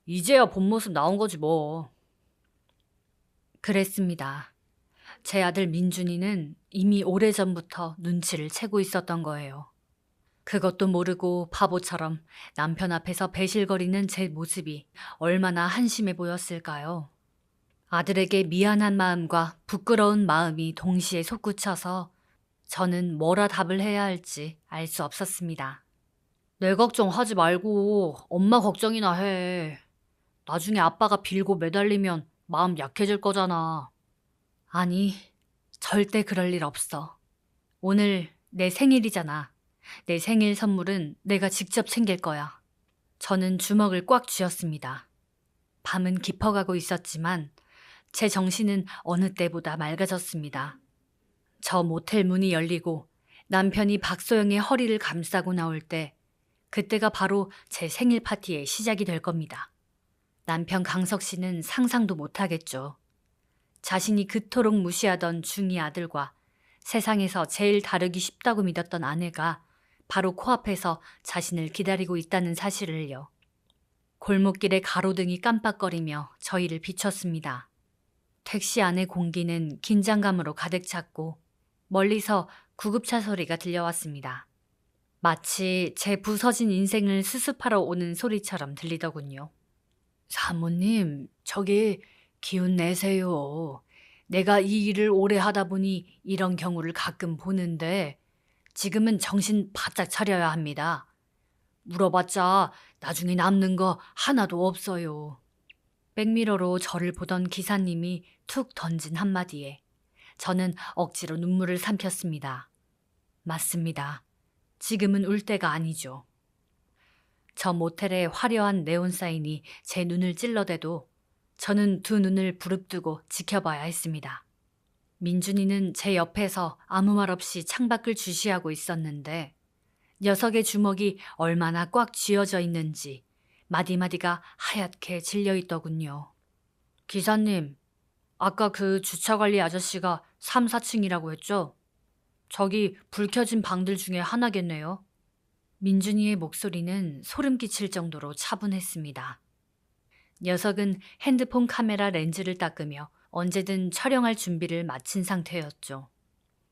이제야 본 모습 나온 거지 뭐. 그랬습니다. 제 아들 민준이는 이미 오래전부터 눈치를 채고 있었던 거예요. 그것도 모르고 바보처럼 남편 앞에서 배실거리는 제 모습이 얼마나 한심해 보였을까요? 아들에게 미안한 마음과 부끄러운 마음이 동시에 솟구쳐서 저는 뭐라 답을 해야 할지 알 수 없었습니다. 내 걱정하지 말고 엄마 걱정이나 해. 나중에 아빠가 빌고 매달리면 마음 약해질 거잖아. 아니, 절대 그럴 일 없어. 오늘 내 생일이잖아. 내 생일 선물은 내가 직접 챙길 거야. 저는 주먹을 꽉 쥐었습니다. 밤은 깊어가고 있었지만 제 정신은 어느 때보다 맑아졌습니다. 저 모텔 문이 열리고 남편이 박소영의 허리를 감싸고 나올 때 그때가 바로 제 생일 파티의 시작이 될 겁니다. 남편 강석 씨는 상상도 못하겠죠. 자신이 그토록 무시하던 중2 아들과 세상에서 제일 다르기 쉽다고 믿었던 아내가 바로 코앞에서 자신을 기다리고 있다는 사실을요. 골목길의 가로등이 깜빡거리며 저희를 비췄습니다. 택시 안의 공기는 긴장감으로 가득 찼고 멀리서 구급차 소리가 들려왔습니다. 마치 제 부서진 인생을 수습하러 오는 소리처럼 들리더군요. 사모님, 저기 기운 내세요. 내가 이 일을 오래 하다 보니 이런 경우를 가끔 보는데 지금은 정신 바짝 차려야 합니다. 물어봤자 나중에 남는 거 하나도 없어요. 백미러로 저를 보던 기사님이 툭 던진 한마디에 저는 억지로 눈물을 삼켰습니다. 맞습니다. 지금은 울 때가 아니죠. 저 모텔의 화려한 네온 사인이 제 눈을 찔러대도 저는 두 눈을 부릅뜨고 지켜봐야 했습니다. 민준이는 제 옆에서 아무 말 없이 창밖을 주시하고 있었는데 녀석의 주먹이 얼마나 꽉 쥐어져 있는지 마디마디가 하얗게 질려있더군요. 기사님, 아까 그 주차관리 아저씨가 3, 4층이라고 했죠? 저기 불 켜진 방들 중에 하나겠네요. 민준이의 목소리는 소름 끼칠 정도로 차분했습니다. 녀석은 핸드폰 카메라 렌즈를 닦으며 언제든 촬영할 준비를 마친 상태였죠.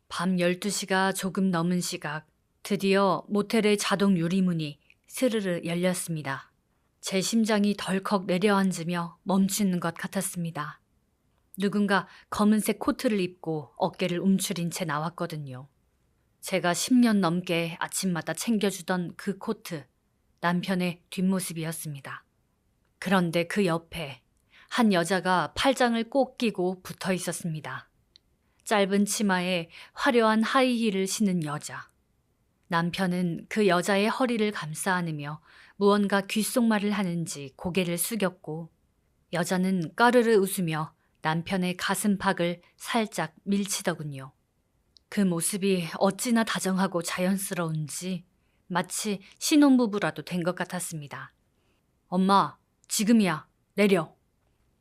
밤 12시가 조금 넘은 시각, 드디어 모텔의 자동 유리문이 스르르 열렸습니다. 제 심장이 덜컥 내려앉으며 멈추는 것 같았습니다. 누군가 검은색 코트를 입고 어깨를 움츠린 채 나왔거든요. 제가 10년 넘게 아침마다 챙겨주던 그 코트, 남편의 뒷모습이었습니다. 그런데 그 옆에 한 여자가 팔짱을 꼭 끼고 붙어 있었습니다. 짧은 치마에 화려한 하이힐을 신은 여자. 남편은 그 여자의 허리를 감싸 안으며 무언가 귓속말을 하는지 고개를 숙였고 여자는 까르르 웃으며 남편의 가슴팍을 살짝 밀치더군요. 그 모습이 어찌나 다정하고 자연스러운지 마치 신혼부부라도 된 것 같았습니다. 엄마, 지금이야. 내려.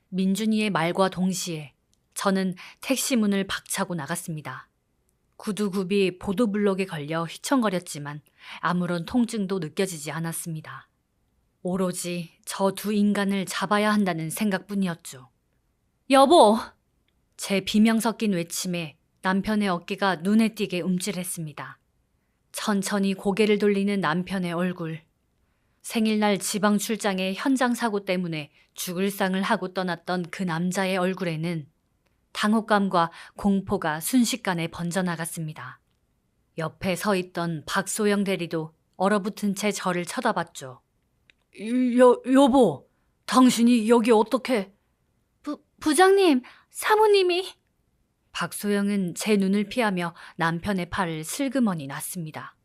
민준이의 말과 동시에 저는 택시 문을 박차고 나갔습니다. 구두굽이 보도블록에 걸려 휘청거렸지만 아무런 통증도 느껴지지 않았습니다. 오로지 저 두 인간을 잡아야 한다는 생각뿐이었죠. 여보! 제 비명 섞인 외침에 남편의 어깨가 눈에 띄게 움찔했습니다. 천천히 고개를 돌리는 남편의 얼굴. 생일날 지방 출장의 현장 사고 때문에 죽을 상을 하고 떠났던 그 남자의 얼굴에는 당혹감과 공포가 순식간에 번져나갔습니다. 옆에 서 있던 박소영 대리도 얼어붙은 채 저를 쳐다봤죠. 여보, 당신이 여기 어떻게... 부장님, 사모님이... 박소영은 제 눈을 피하며 남편의 팔을 슬그머니 놨습니다.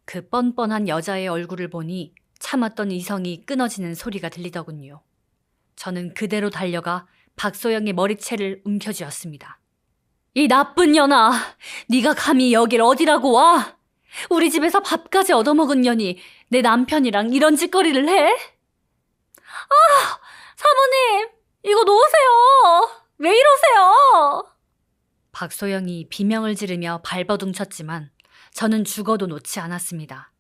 그 뻔뻔한 여자의 얼굴을 보니 참았던 이성이 끊어지는 소리가 들리더군요. 저는 그대로 달려가 박소영의 머리채를 움켜쥐었습니다. 이 나쁜 년아! 네가 감히 여길 어디라고 와? 우리 집에서 밥까지 얻어먹은 년이 내 남편이랑 이런 짓거리를 해? 아! 사모님! 이거 놓으세요! 왜 이러세요? 박소영이 비명을 지르며 발버둥 쳤지만 저는 죽어도 놓지 않았습니다.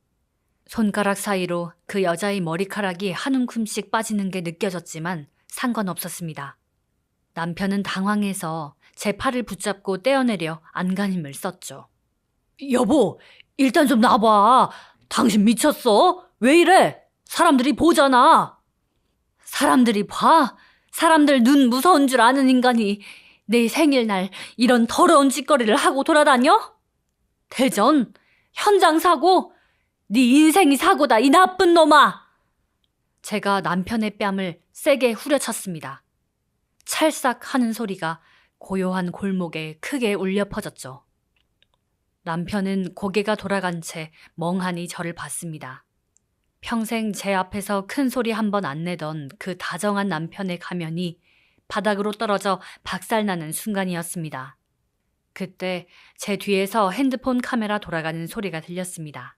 손가락 사이로 그 여자의 머리카락이 한 움큼씩 빠지는 게 느껴졌지만 상관없었습니다. 남편은 당황해서 제 팔을 붙잡고 떼어내려 안간힘을 썼죠. 여보, 일단 좀 놔봐. 당신 미쳤어? 왜 이래? 사람들이 보잖아. 사람들이 봐? 사람들 눈 무서운 줄 아는 인간이 내 생일날 이런 더러운 짓거리를 하고 돌아다녀? 대전? 현장 사고? 네 인생이 사고다, 이 나쁜 놈아! 제가 남편의 뺨을 세게 후려쳤습니다. 찰싹 하는 소리가 고요한 골목에 크게 울려 퍼졌죠. 남편은 고개가 돌아간 채 멍하니 저를 봤습니다. 평생 제 앞에서 큰 소리 한 번 안 내던 그 다정한 남편의 가면이 바닥으로 떨어져 박살나는 순간이었습니다. 그때 제 뒤에서 핸드폰 카메라 돌아가는 소리가 들렸습니다.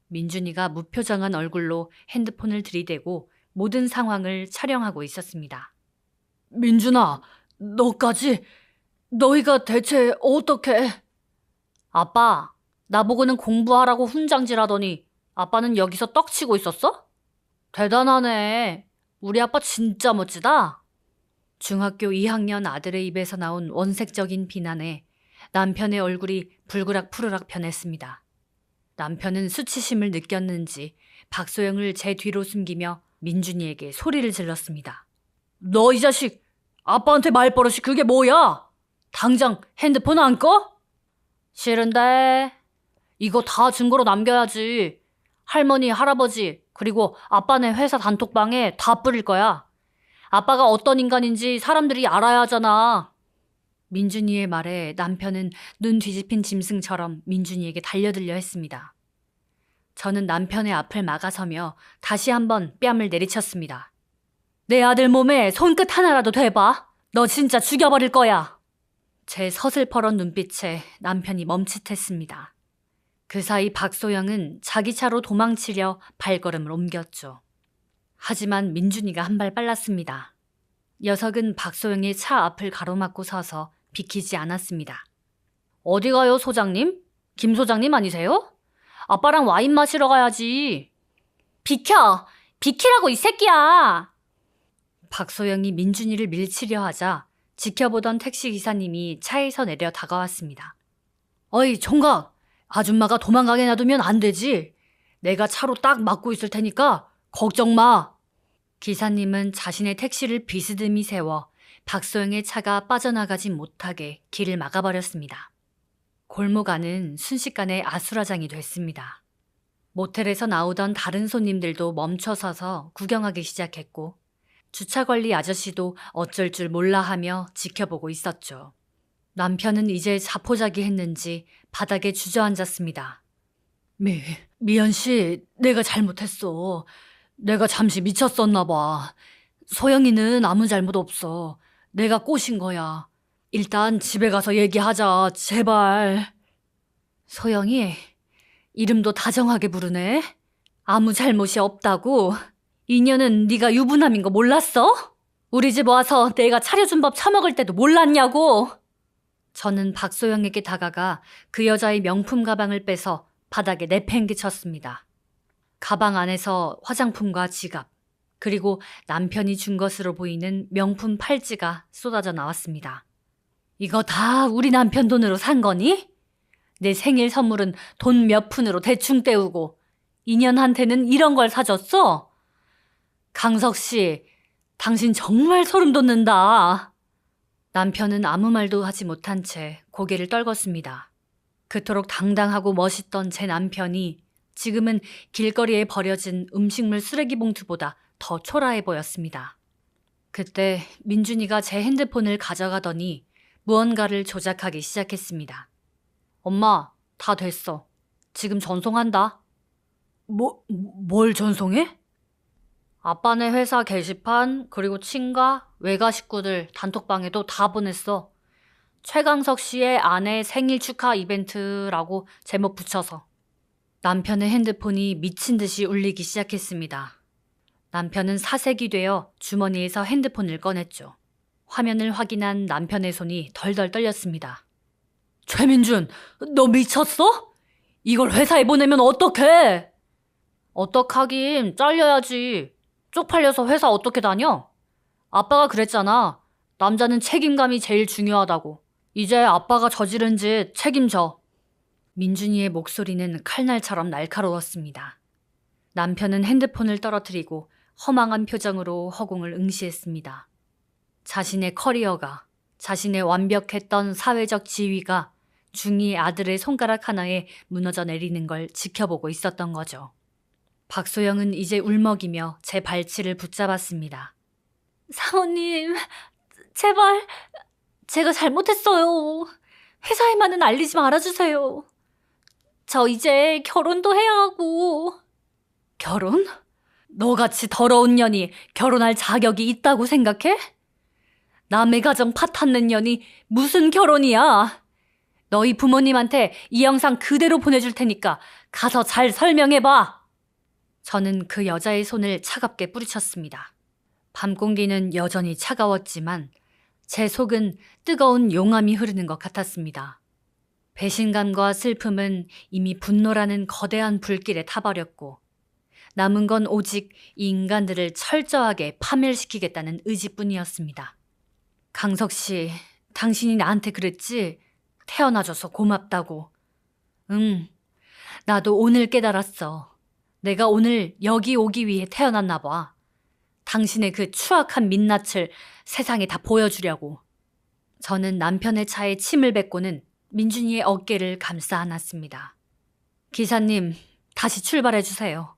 민준이가 무표정한 얼굴로 핸드폰을 들이대고 모든 상황을 촬영하고 있었습니다. 민준아, 너까지? 너희가 대체 어떻게... 아빠, 나보고는 공부하라고 훈장질하더니 아빠는 여기서 떡치고 있었어? 대단하네. 우리 아빠 진짜 멋지다. 중학교 2학년 아들의 입에서 나온 원색적인 비난에 남편의 얼굴이 불그락 푸르락 변했습니다. 남편은 수치심을 느꼈는지 박소영을 제 뒤로 숨기며 민준이에게 소리를 질렀습니다. 너 이 자식, 아빠한테 말버릇이 그게 뭐야? 당장 핸드폰 안 꺼? 싫은데. 이거 다 증거로 남겨야지. 할머니, 할아버지, 그리고 아빠네 회사 단톡방에 다 뿌릴 거야. 아빠가 어떤 인간인지 사람들이 알아야 하잖아. 민준이의 말에 남편은 눈 뒤집힌 짐승처럼 민준이에게 달려들려 했습니다. 저는 남편의 앞을 막아서며 다시 한번 뺨을 내리쳤습니다. 내 아들 몸에 손끝 하나라도 대봐. 너 진짜 죽여버릴 거야. 제 서슬퍼런 눈빛에 남편이 멈칫했습니다. 그 사이 박소영은 자기 차로 도망치려 발걸음을 옮겼죠. 하지만 민준이가 한 발 빨랐습니다. 녀석은 박소영의 차 앞을 가로막고 서서 비키지 않았습니다. 어디 가요, 소장님? 김 소장님 아니세요? 아빠랑 와인 마시러 가야지. 비켜! 비키라고 이 새끼야! 박소영이 민준이를 밀치려 하자 지켜보던 택시기사님이 차에서 내려 다가왔습니다. 어이, 총각! 아줌마가 도망가게 놔두면 안 되지. 내가 차로 딱 막고 있을 테니까 걱정 마. 기사님은 자신의 택시를 비스듬히 세워 박소영의 차가 빠져나가지 못하게 길을 막아버렸습니다. 골목 안은 순식간에 아수라장이 됐습니다. 모텔에서 나오던 다른 손님들도 멈춰서서 구경하기 시작했고 주차관리 아저씨도 어쩔 줄 몰라 하며 지켜보고 있었죠. 남편은 이제 자포자기했는지 바닥에 주저앉았습니다. 미연 씨, 내가 잘못했어. 내가 잠시 미쳤었나 봐. 소영이는 아무 잘못 없어. 내가 꼬신 거야. 일단 집에 가서 얘기하자, 제발. 소영이, 이름도 다정하게 부르네. 아무 잘못이 없다고. 인연은 네가 유부남인 거 몰랐어? 우리 집 와서 내가 차려준 밥 처먹을 때도 몰랐냐고. 저는 박소영에게 다가가 그 여자의 명품 가방을 빼서 바닥에 내팽개쳤습니다. 가방 안에서 화장품과 지갑, 그리고 남편이 준 것으로 보이는 명품 팔찌가 쏟아져 나왔습니다. 이거 다 우리 남편 돈으로 산 거니? 내 생일 선물은 돈 몇 푼으로 대충 때우고 인연한테는 이런 걸 사줬어? 강석 씨, 당신 정말 소름 돋는다. 남편은 아무 말도 하지 못한 채 고개를 떨궜습니다. 그토록 당당하고 멋있던 제 남편이 지금은 길거리에 버려진 음식물 쓰레기 봉투보다 더 초라해 보였습니다. 그때 민준이가 제 핸드폰을 가져가더니 무언가를 조작하기 시작했습니다. 엄마, 다 됐어. 지금 전송한다. 뭘 전송해? 아빠네 회사 게시판, 그리고 친가, 외가 식구들 단톡방에도 다 보냈어. 최강석 씨의 아내 생일 축하 이벤트라고 제목 붙여서. 남편의 핸드폰이 미친 듯이 울리기 시작했습니다. 남편은 사색이 되어 주머니에서 핸드폰을 꺼냈죠. 화면을 확인한 남편의 손이 덜덜 떨렸습니다. 최민준, 너 미쳤어? 이걸 회사에 보내면 어떡해? 어떡하긴, 잘려야지. 쪽팔려서 회사 어떻게 다녀? 아빠가 그랬잖아. 남자는 책임감이 제일 중요하다고. 이제 아빠가 저지른 짓 책임져. 민준이의 목소리는 칼날처럼 날카로웠습니다. 남편은 핸드폰을 떨어뜨리고 허망한 표정으로 허공을 응시했습니다. 자신의 커리어가, 자신의 완벽했던 사회적 지위가 중2 아들의 손가락 하나에 무너져 내리는 걸 지켜보고 있었던 거죠. 박소영은 이제 울먹이며 제 발치를 붙잡았습니다. 사모님, 제발, 제가 잘못했어요. 회사에만은 알리지 말아주세요. 저 이제 결혼도 해야 하고. 결혼? 너같이 더러운 년이 결혼할 자격이 있다고 생각해? 남의 가정 파탄낸 년이 무슨 결혼이야? 너희 부모님한테 이 영상 그대로 보내줄 테니까 가서 잘 설명해봐. 저는 그 여자의 손을 차갑게 뿌리쳤습니다. 밤 공기는 여전히 차가웠지만 제 속은 뜨거운 용암이 흐르는 것 같았습니다. 배신감과 슬픔은 이미 분노라는 거대한 불길에 타버렸고 남은 건 오직 이 인간들을 철저하게 파멸시키겠다는 의지뿐이었습니다. 강석 씨, 당신이 나한테 그랬지? 태어나줘서 고맙다고. 나도 오늘 깨달았어. 내가 오늘 여기 오기 위해 태어났나 봐. 당신의 그 추악한 민낯을 세상에 다 보여주려고. 저는 남편의 차에 침을 뱉고는 민준이의 어깨를 감싸 안았습니다. 기사님, 다시 출발해주세요.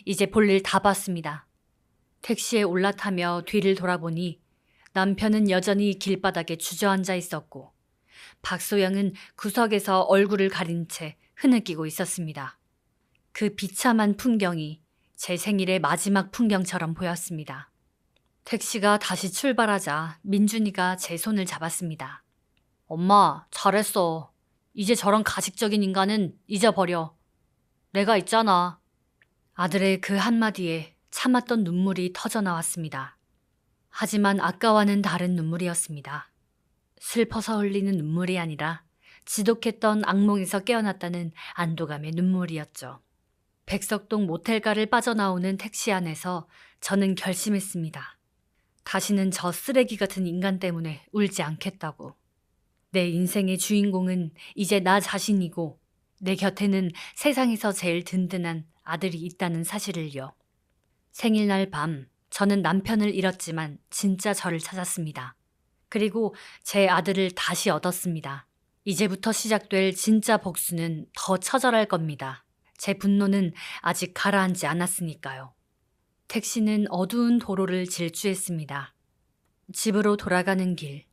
이제 볼일 다 봤습니다. 택시에 올라타며 뒤를 돌아보니 남편은 여전히 길바닥에 주저앉아 있었고 박소영은 구석에서 얼굴을 가린 채 흐느끼고 있었습니다. 그 비참한 풍경이 제 생일의 마지막 풍경처럼 보였습니다. 택시가 다시 출발하자 민준이가 제 손을 잡았습니다. 엄마, 잘했어. 이제 저런 가식적인 인간은 잊어버려. 내가 있잖아. 아들의 그 한마디에 참았던 눈물이 터져나왔습니다. 하지만 아까와는 다른 눈물이었습니다. 슬퍼서 흘리는 눈물이 아니라 지독했던 악몽에서 깨어났다는 안도감의 눈물이었죠. 백석동 모텔가를 빠져나오는 택시 안에서 저는 결심했습니다. 다시는 저 쓰레기 같은 인간 때문에 울지 않겠다고. 내 인생의 주인공은 이제 나 자신이고 내 곁에는 세상에서 제일 든든한 아들이 있다는 사실을요. 생일날 밤 저는 남편을 잃었지만 진짜 저를 찾았습니다. 그리고 제 아들을 다시 얻었습니다. 이제부터 시작될 진짜 복수는 더 처절할 겁니다. 제 분노는 아직 가라앉지 않았으니까요. 택시는 어두운 도로를 질주했습니다. 집으로 돌아가는 길,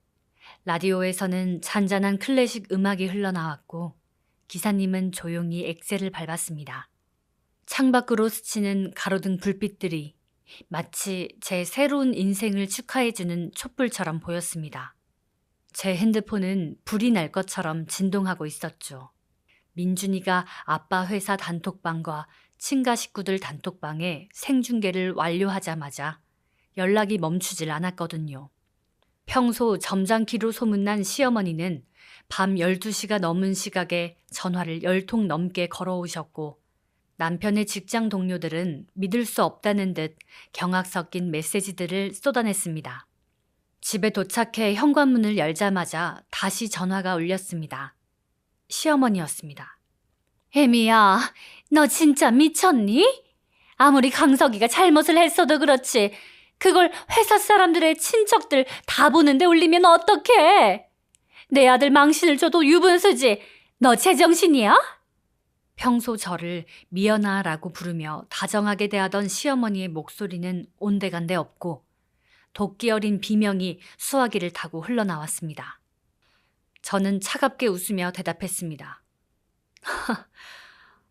라디오에서는 잔잔한 클래식 음악이 흘러나왔고 기사님은 조용히 엑셀을 밟았습니다. 창밖으로 스치는 가로등 불빛들이 마치 제 새로운 인생을 축하해주는 촛불처럼 보였습니다. 제 핸드폰은 불이 날 것처럼 진동하고 있었죠. 민준이가 아빠 회사 단톡방과 친가 식구들 단톡방에 생중계를 완료하자마자 연락이 멈추질 않았거든요. 평소 점잖기로 소문난 시어머니는 밤 12시가 넘은 시각에 전화를 10통 넘게 걸어오셨고 남편의 직장 동료들은 믿을 수 없다는 듯 경악 섞인 메시지들을 쏟아냈습니다. 집에 도착해 현관문을 열자마자 다시 전화가 울렸습니다. 시어머니였습니다. 혜미야, 너 진짜 미쳤니? 아무리 강석이가 잘못을 했어도 그렇지 그걸 회사 사람들의 친척들 다 보는데 울리면 어떡해? 내 아들 망신을 줘도 유분수지. 너 제정신이야? 평소 저를 미연아라고 부르며 다정하게 대하던 시어머니의 목소리는 온데간데 없고 도끼 어린 비명이 수화기를 타고 흘러나왔습니다. 저는 차갑게 웃으며 대답했습니다.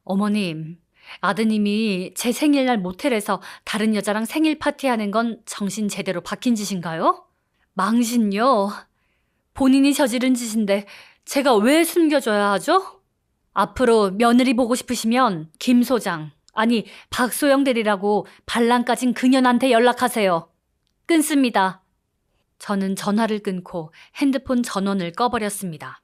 어머님, 아드님이 제 생일날 모텔에서 다른 여자랑 생일 파티하는 건 정신 제대로 박힌 짓인가요? 망신요? 본인이 저지른 짓인데 제가 왜 숨겨줘야 하죠? 앞으로 며느리 보고 싶으시면 김 소장, 아니 박소영 대리라고 반란 까진 그년한테 연락하세요. 끊습니다. 저는 전화를 끊고 핸드폰 전원을 꺼버렸습니다.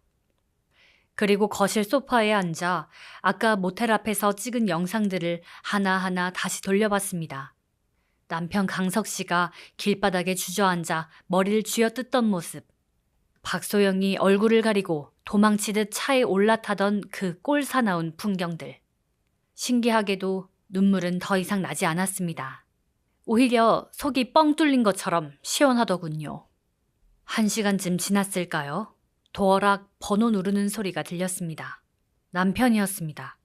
그리고 거실 소파에 앉아 아까 모텔 앞에서 찍은 영상들을 하나하나 다시 돌려봤습니다. 남편 강석 씨가 길바닥에 주저앉아 머리를 쥐어뜯던 모습, 박소영이 얼굴을 가리고 도망치듯 차에 올라타던 그 꼴사나운 풍경들. 신기하게도 눈물은 더 이상 나지 않았습니다. 오히려 속이 뻥 뚫린 것처럼 시원하더군요. 1시간쯤 지났을까요? 도어락 번호 누르는 소리가 들렸습니다. 남편이었습니다.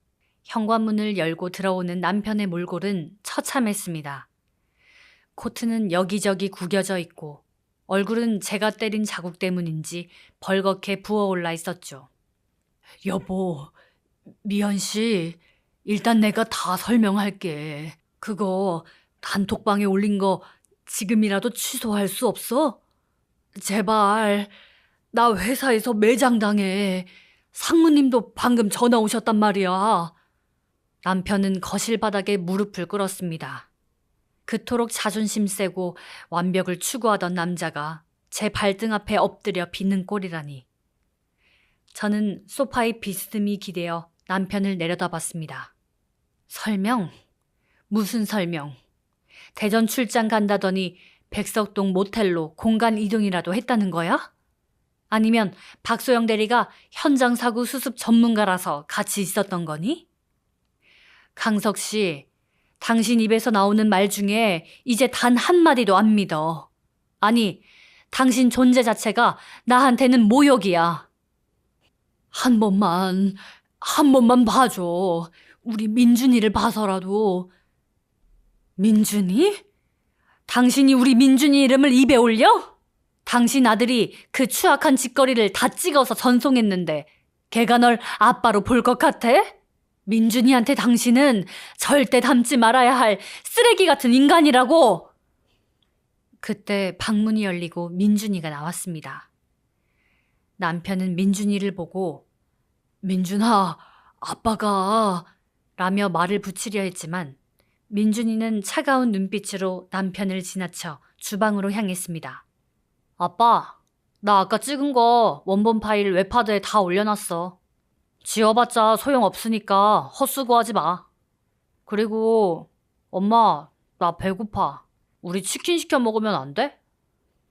현관문을 열고 들어오는 남편의 몰골은 처참했습니다. 코트는 여기저기 구겨져 있고 얼굴은 제가 때린 자국 때문인지 벌겋게 부어올라 있었죠. 여보, 미연 씨, 일단 내가 다 설명할게. 그거 단톡방에 올린 거 지금이라도 취소할 수 없어? 제발. 나 회사에서 매장당해. 상무님도 방금 전화 오셨단 말이야. 남편은 거실 바닥에 무릎을 꿇었습니다. 그토록 자존심 세고 완벽을 추구하던 남자가 제 발등 앞에 엎드려 비는 꼴이라니. 저는 소파에 비스듬히 기대어 남편을 내려다봤습니다. 설명? 무슨 설명? 대전 출장 간다더니 백석동 모텔로 공간 이동이라도 했다는 거야? 아니면 박소영 대리가 현장 사고 수습 전문가라서 같이 있었던 거니? 강석 씨, 당신 입에서 나오는 말 중에 이제 단 한마디도 안 믿어. 아니, 당신 존재 자체가 나한테는 모욕이야. 한 번만 봐줘. 우리 민준이를 봐서라도. 민준이? 당신이 우리 민준이 이름을 입에 올려? 당신 아들이 그 추악한 짓거리를 다 찍어서 전송했는데 걔가 널 아빠로 볼 것 같아? 민준이한테 당신은 절대 닮지 말아야 할 쓰레기 같은 인간이라고! 그때 방문이 열리고 민준이가 나왔습니다. 남편은 민준이를 보고 민준아, 아빠가 라며 말을 붙이려 했지만 민준이는 차가운 눈빛으로 남편을 지나쳐 주방으로 향했습니다. 아빠, 나 아까 찍은 거 원본 파일 웹하드에 다 올려놨어. 지워봤자 소용없으니까 헛수고하지 마. 그리고 엄마, 나 배고파. 우리 치킨 시켜 먹으면 안 돼?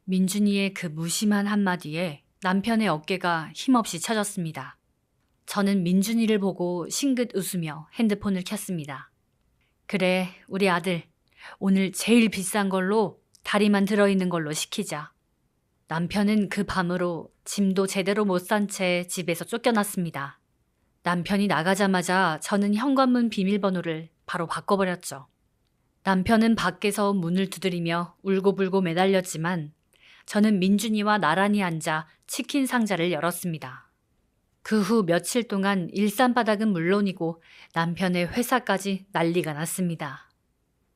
민준이의 그 무심한 한마디에 남편의 어깨가 힘없이 처졌습니다. 저는 민준이를 보고 싱긋 웃으며 핸드폰을 켰습니다. 그래, 우리 아들. 오늘 제일 비싼 걸로 다리만 들어있는 걸로 시키자. 남편은 그 밤으로 짐도 제대로 못 산 채 집에서 쫓겨났습니다. 남편이 나가자마자 저는 현관문 비밀번호를 바로 바꿔버렸죠. 남편은 밖에서 문을 두드리며 울고불고 매달렸지만 저는 민준이와 나란히 앉아 치킨 상자를 열었습니다. 그 후 며칠 동안 일산바닥은 물론이고 남편의 회사까지 난리가 났습니다.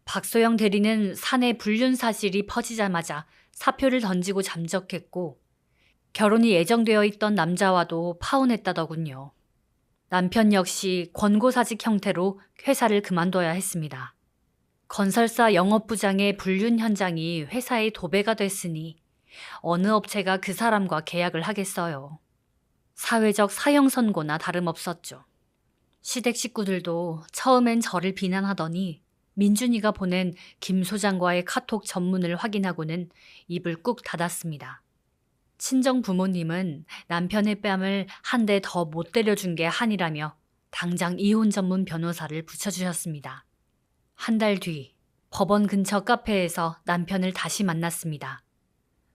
박소영 대리는 사내 불륜 사실이 퍼지자마자 사표를 던지고 잠적했고 결혼이 예정되어 있던 남자와도 파혼했다더군요. 남편 역시 권고사직 형태로 회사를 그만둬야 했습니다. 건설사 영업부장의 불륜 현장이 회사의 도배가 됐으니 어느 업체가 그 사람과 계약을 하겠어요. 사회적 사형 선고나 다름없었죠. 시댁 식구들도 처음엔 저를 비난하더니 민준이가 보낸 김 소장과의 카톡 전문을 확인하고는 입을 꾹 닫았습니다. 친정 부모님은 남편의 뺨을 한 대 더 못 때려준 게 한이라며 당장 이혼 전문 변호사를 붙여주셨습니다. 한 달 뒤 법원 근처 카페에서 남편을 다시 만났습니다.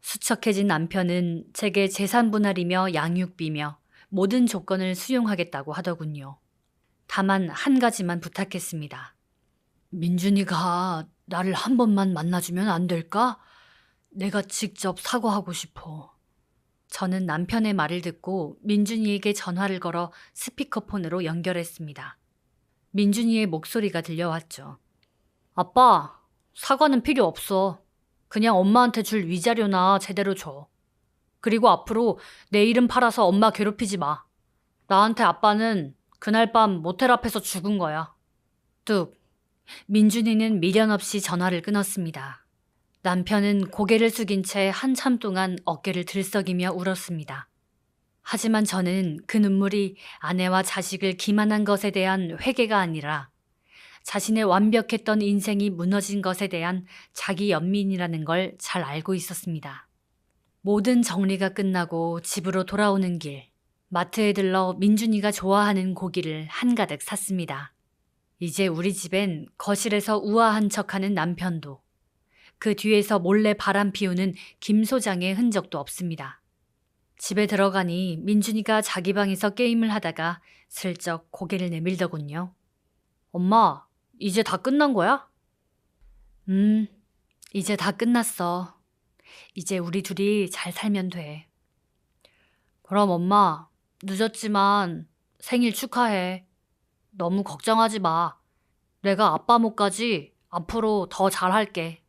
수척해진 남편은 제게 재산 분할이며 양육비며 모든 조건을 수용하겠다고 하더군요. 다만 한 가지만 부탁했습니다. 민준이가 나를 한 번만 만나주면 안 될까? 내가 직접 사과하고 싶어. 저는 남편의 말을 듣고 민준이에게 전화를 걸어 스피커폰으로 연결했습니다. 민준이의 목소리가 들려왔죠. 아빠, 사과는 필요 없어. 그냥 엄마한테 줄 위자료나 제대로 줘. 그리고 앞으로 내 이름 팔아서 엄마 괴롭히지 마. 나한테 아빠는 그날 밤 모텔 앞에서 죽은 거야. 뚝. 민준이는 미련 없이 전화를 끊었습니다. 남편은 고개를 숙인 채 한참 동안 어깨를 들썩이며 울었습니다. 하지만 저는 그 눈물이 아내와 자식을 기만한 것에 대한 회개가 아니라 자신의 완벽했던 인생이 무너진 것에 대한 자기 연민이라는 걸 잘 알고 있었습니다. 모든 정리가 끝나고 집으로 돌아오는 길, 마트에 들러 민준이가 좋아하는 고기를 한가득 샀습니다. 이제 우리 집엔 거실에서 우아한 척하는 남편도, 그 뒤에서 몰래 바람 피우는 김 소장의 흔적도 없습니다. 집에 들어가니 민준이가 자기 방에서 게임을 하다가 슬쩍 고개를 내밀더군요. 엄마, 이제 다 끝난 거야? 이제 다 끝났어. 이제 우리 둘이 잘 살면 돼. 그럼 엄마, 늦었지만 생일 축하해. 너무 걱정하지 마. 내가 아빠 몫까지 앞으로 더 잘할게.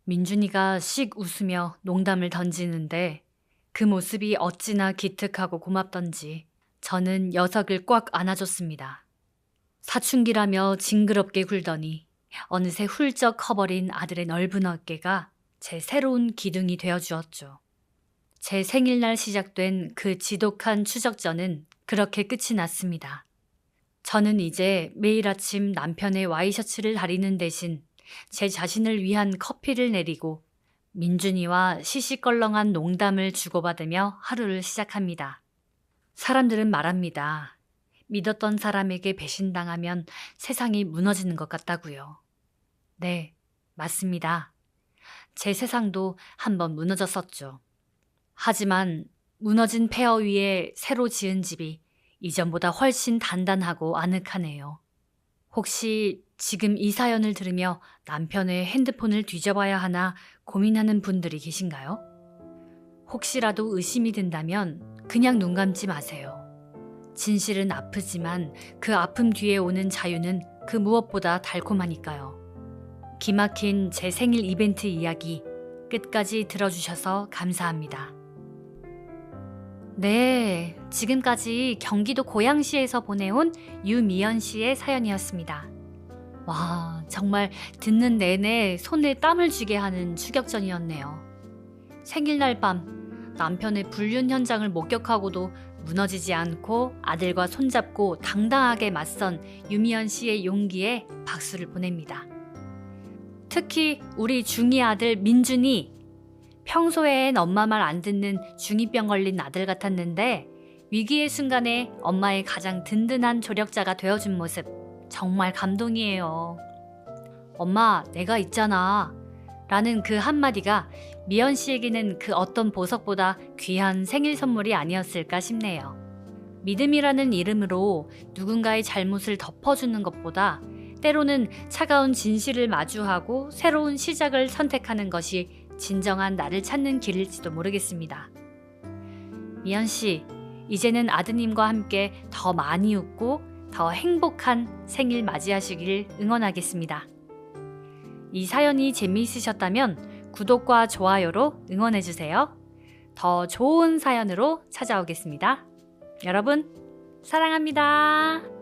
민준이가 씩 웃으며 농담을 던지는데 그 모습이 어찌나 기특하고 고맙던지 저는 녀석을 꽉 안아줬습니다. 사춘기라며 징그럽게 굴더니 어느새 훌쩍 커버린 아들의 넓은 어깨가 제 새로운 기둥이 되어주었죠. 제 생일날 시작된 그 지독한 추적전은 그렇게 끝이 났습니다. 저는 이제 매일 아침 남편의 와이셔츠를 다리는 대신 제 자신을 위한 커피를 내리고 민준이와 시시껄렁한 농담을 주고받으며 하루를 시작합니다. 사람들은 말합니다. 믿었던 사람에게 배신당하면 세상이 무너지는 것 같다고요. 네, 맞습니다. 제 세상도 한번 무너졌었죠. 하지만 무너진 폐허 위에 새로 지은 집이 이전보다 훨씬 단단하고 아늑하네요. 혹시 지금 이 사연을 들으며 남편의 핸드폰을 뒤져봐야 하나 고민하는 분들이 계신가요? 혹시라도 의심이 든다면 그냥 눈 감지 마세요. 진실은 아프지만 그 아픔 뒤에 오는 자유는 그 무엇보다 달콤하니까요. 기막힌 제 생일 이벤트 이야기 끝까지 들어주셔서 감사합니다. 네, 지금까지 경기도 고양시에서 보내온 유미연 씨의 사연이었습니다. 와, 정말 듣는 내내 손에 땀을 쥐게 하는 추격전이었네요. 생일날 밤 남편의 불륜 현장을 목격하고도 무너지지 않고 아들과 손잡고 당당하게 맞선 유미연 씨의 용기에 박수를 보냅니다. 특히 우리 중2 아들 민준이 평소엔 엄마 말 안 듣는 중2병 걸린 아들 같았는데 위기의 순간에 엄마의 가장 든든한 조력자가 되어준 모습 정말 감동이에요. 엄마, 내가 있잖아 라는 그 한마디가 미연 씨에게는 그 어떤 보석보다 귀한 생일 선물이 아니었을까 싶네요. 믿음이라는 이름으로 누군가의 잘못을 덮어주는 것보다 때로는 차가운 진실을 마주하고 새로운 시작을 선택하는 것이 진정한 나를 찾는 길일지도 모르겠습니다. 미연 씨, 이제는 아드님과 함께 더 많이 웃고 더 행복한 생일 맞이하시길 응원하겠습니다. 이 사연이 재미있으셨다면 구독과 좋아요로 응원해주세요. 더 좋은 사연으로 찾아오겠습니다. 여러분, 사랑합니다.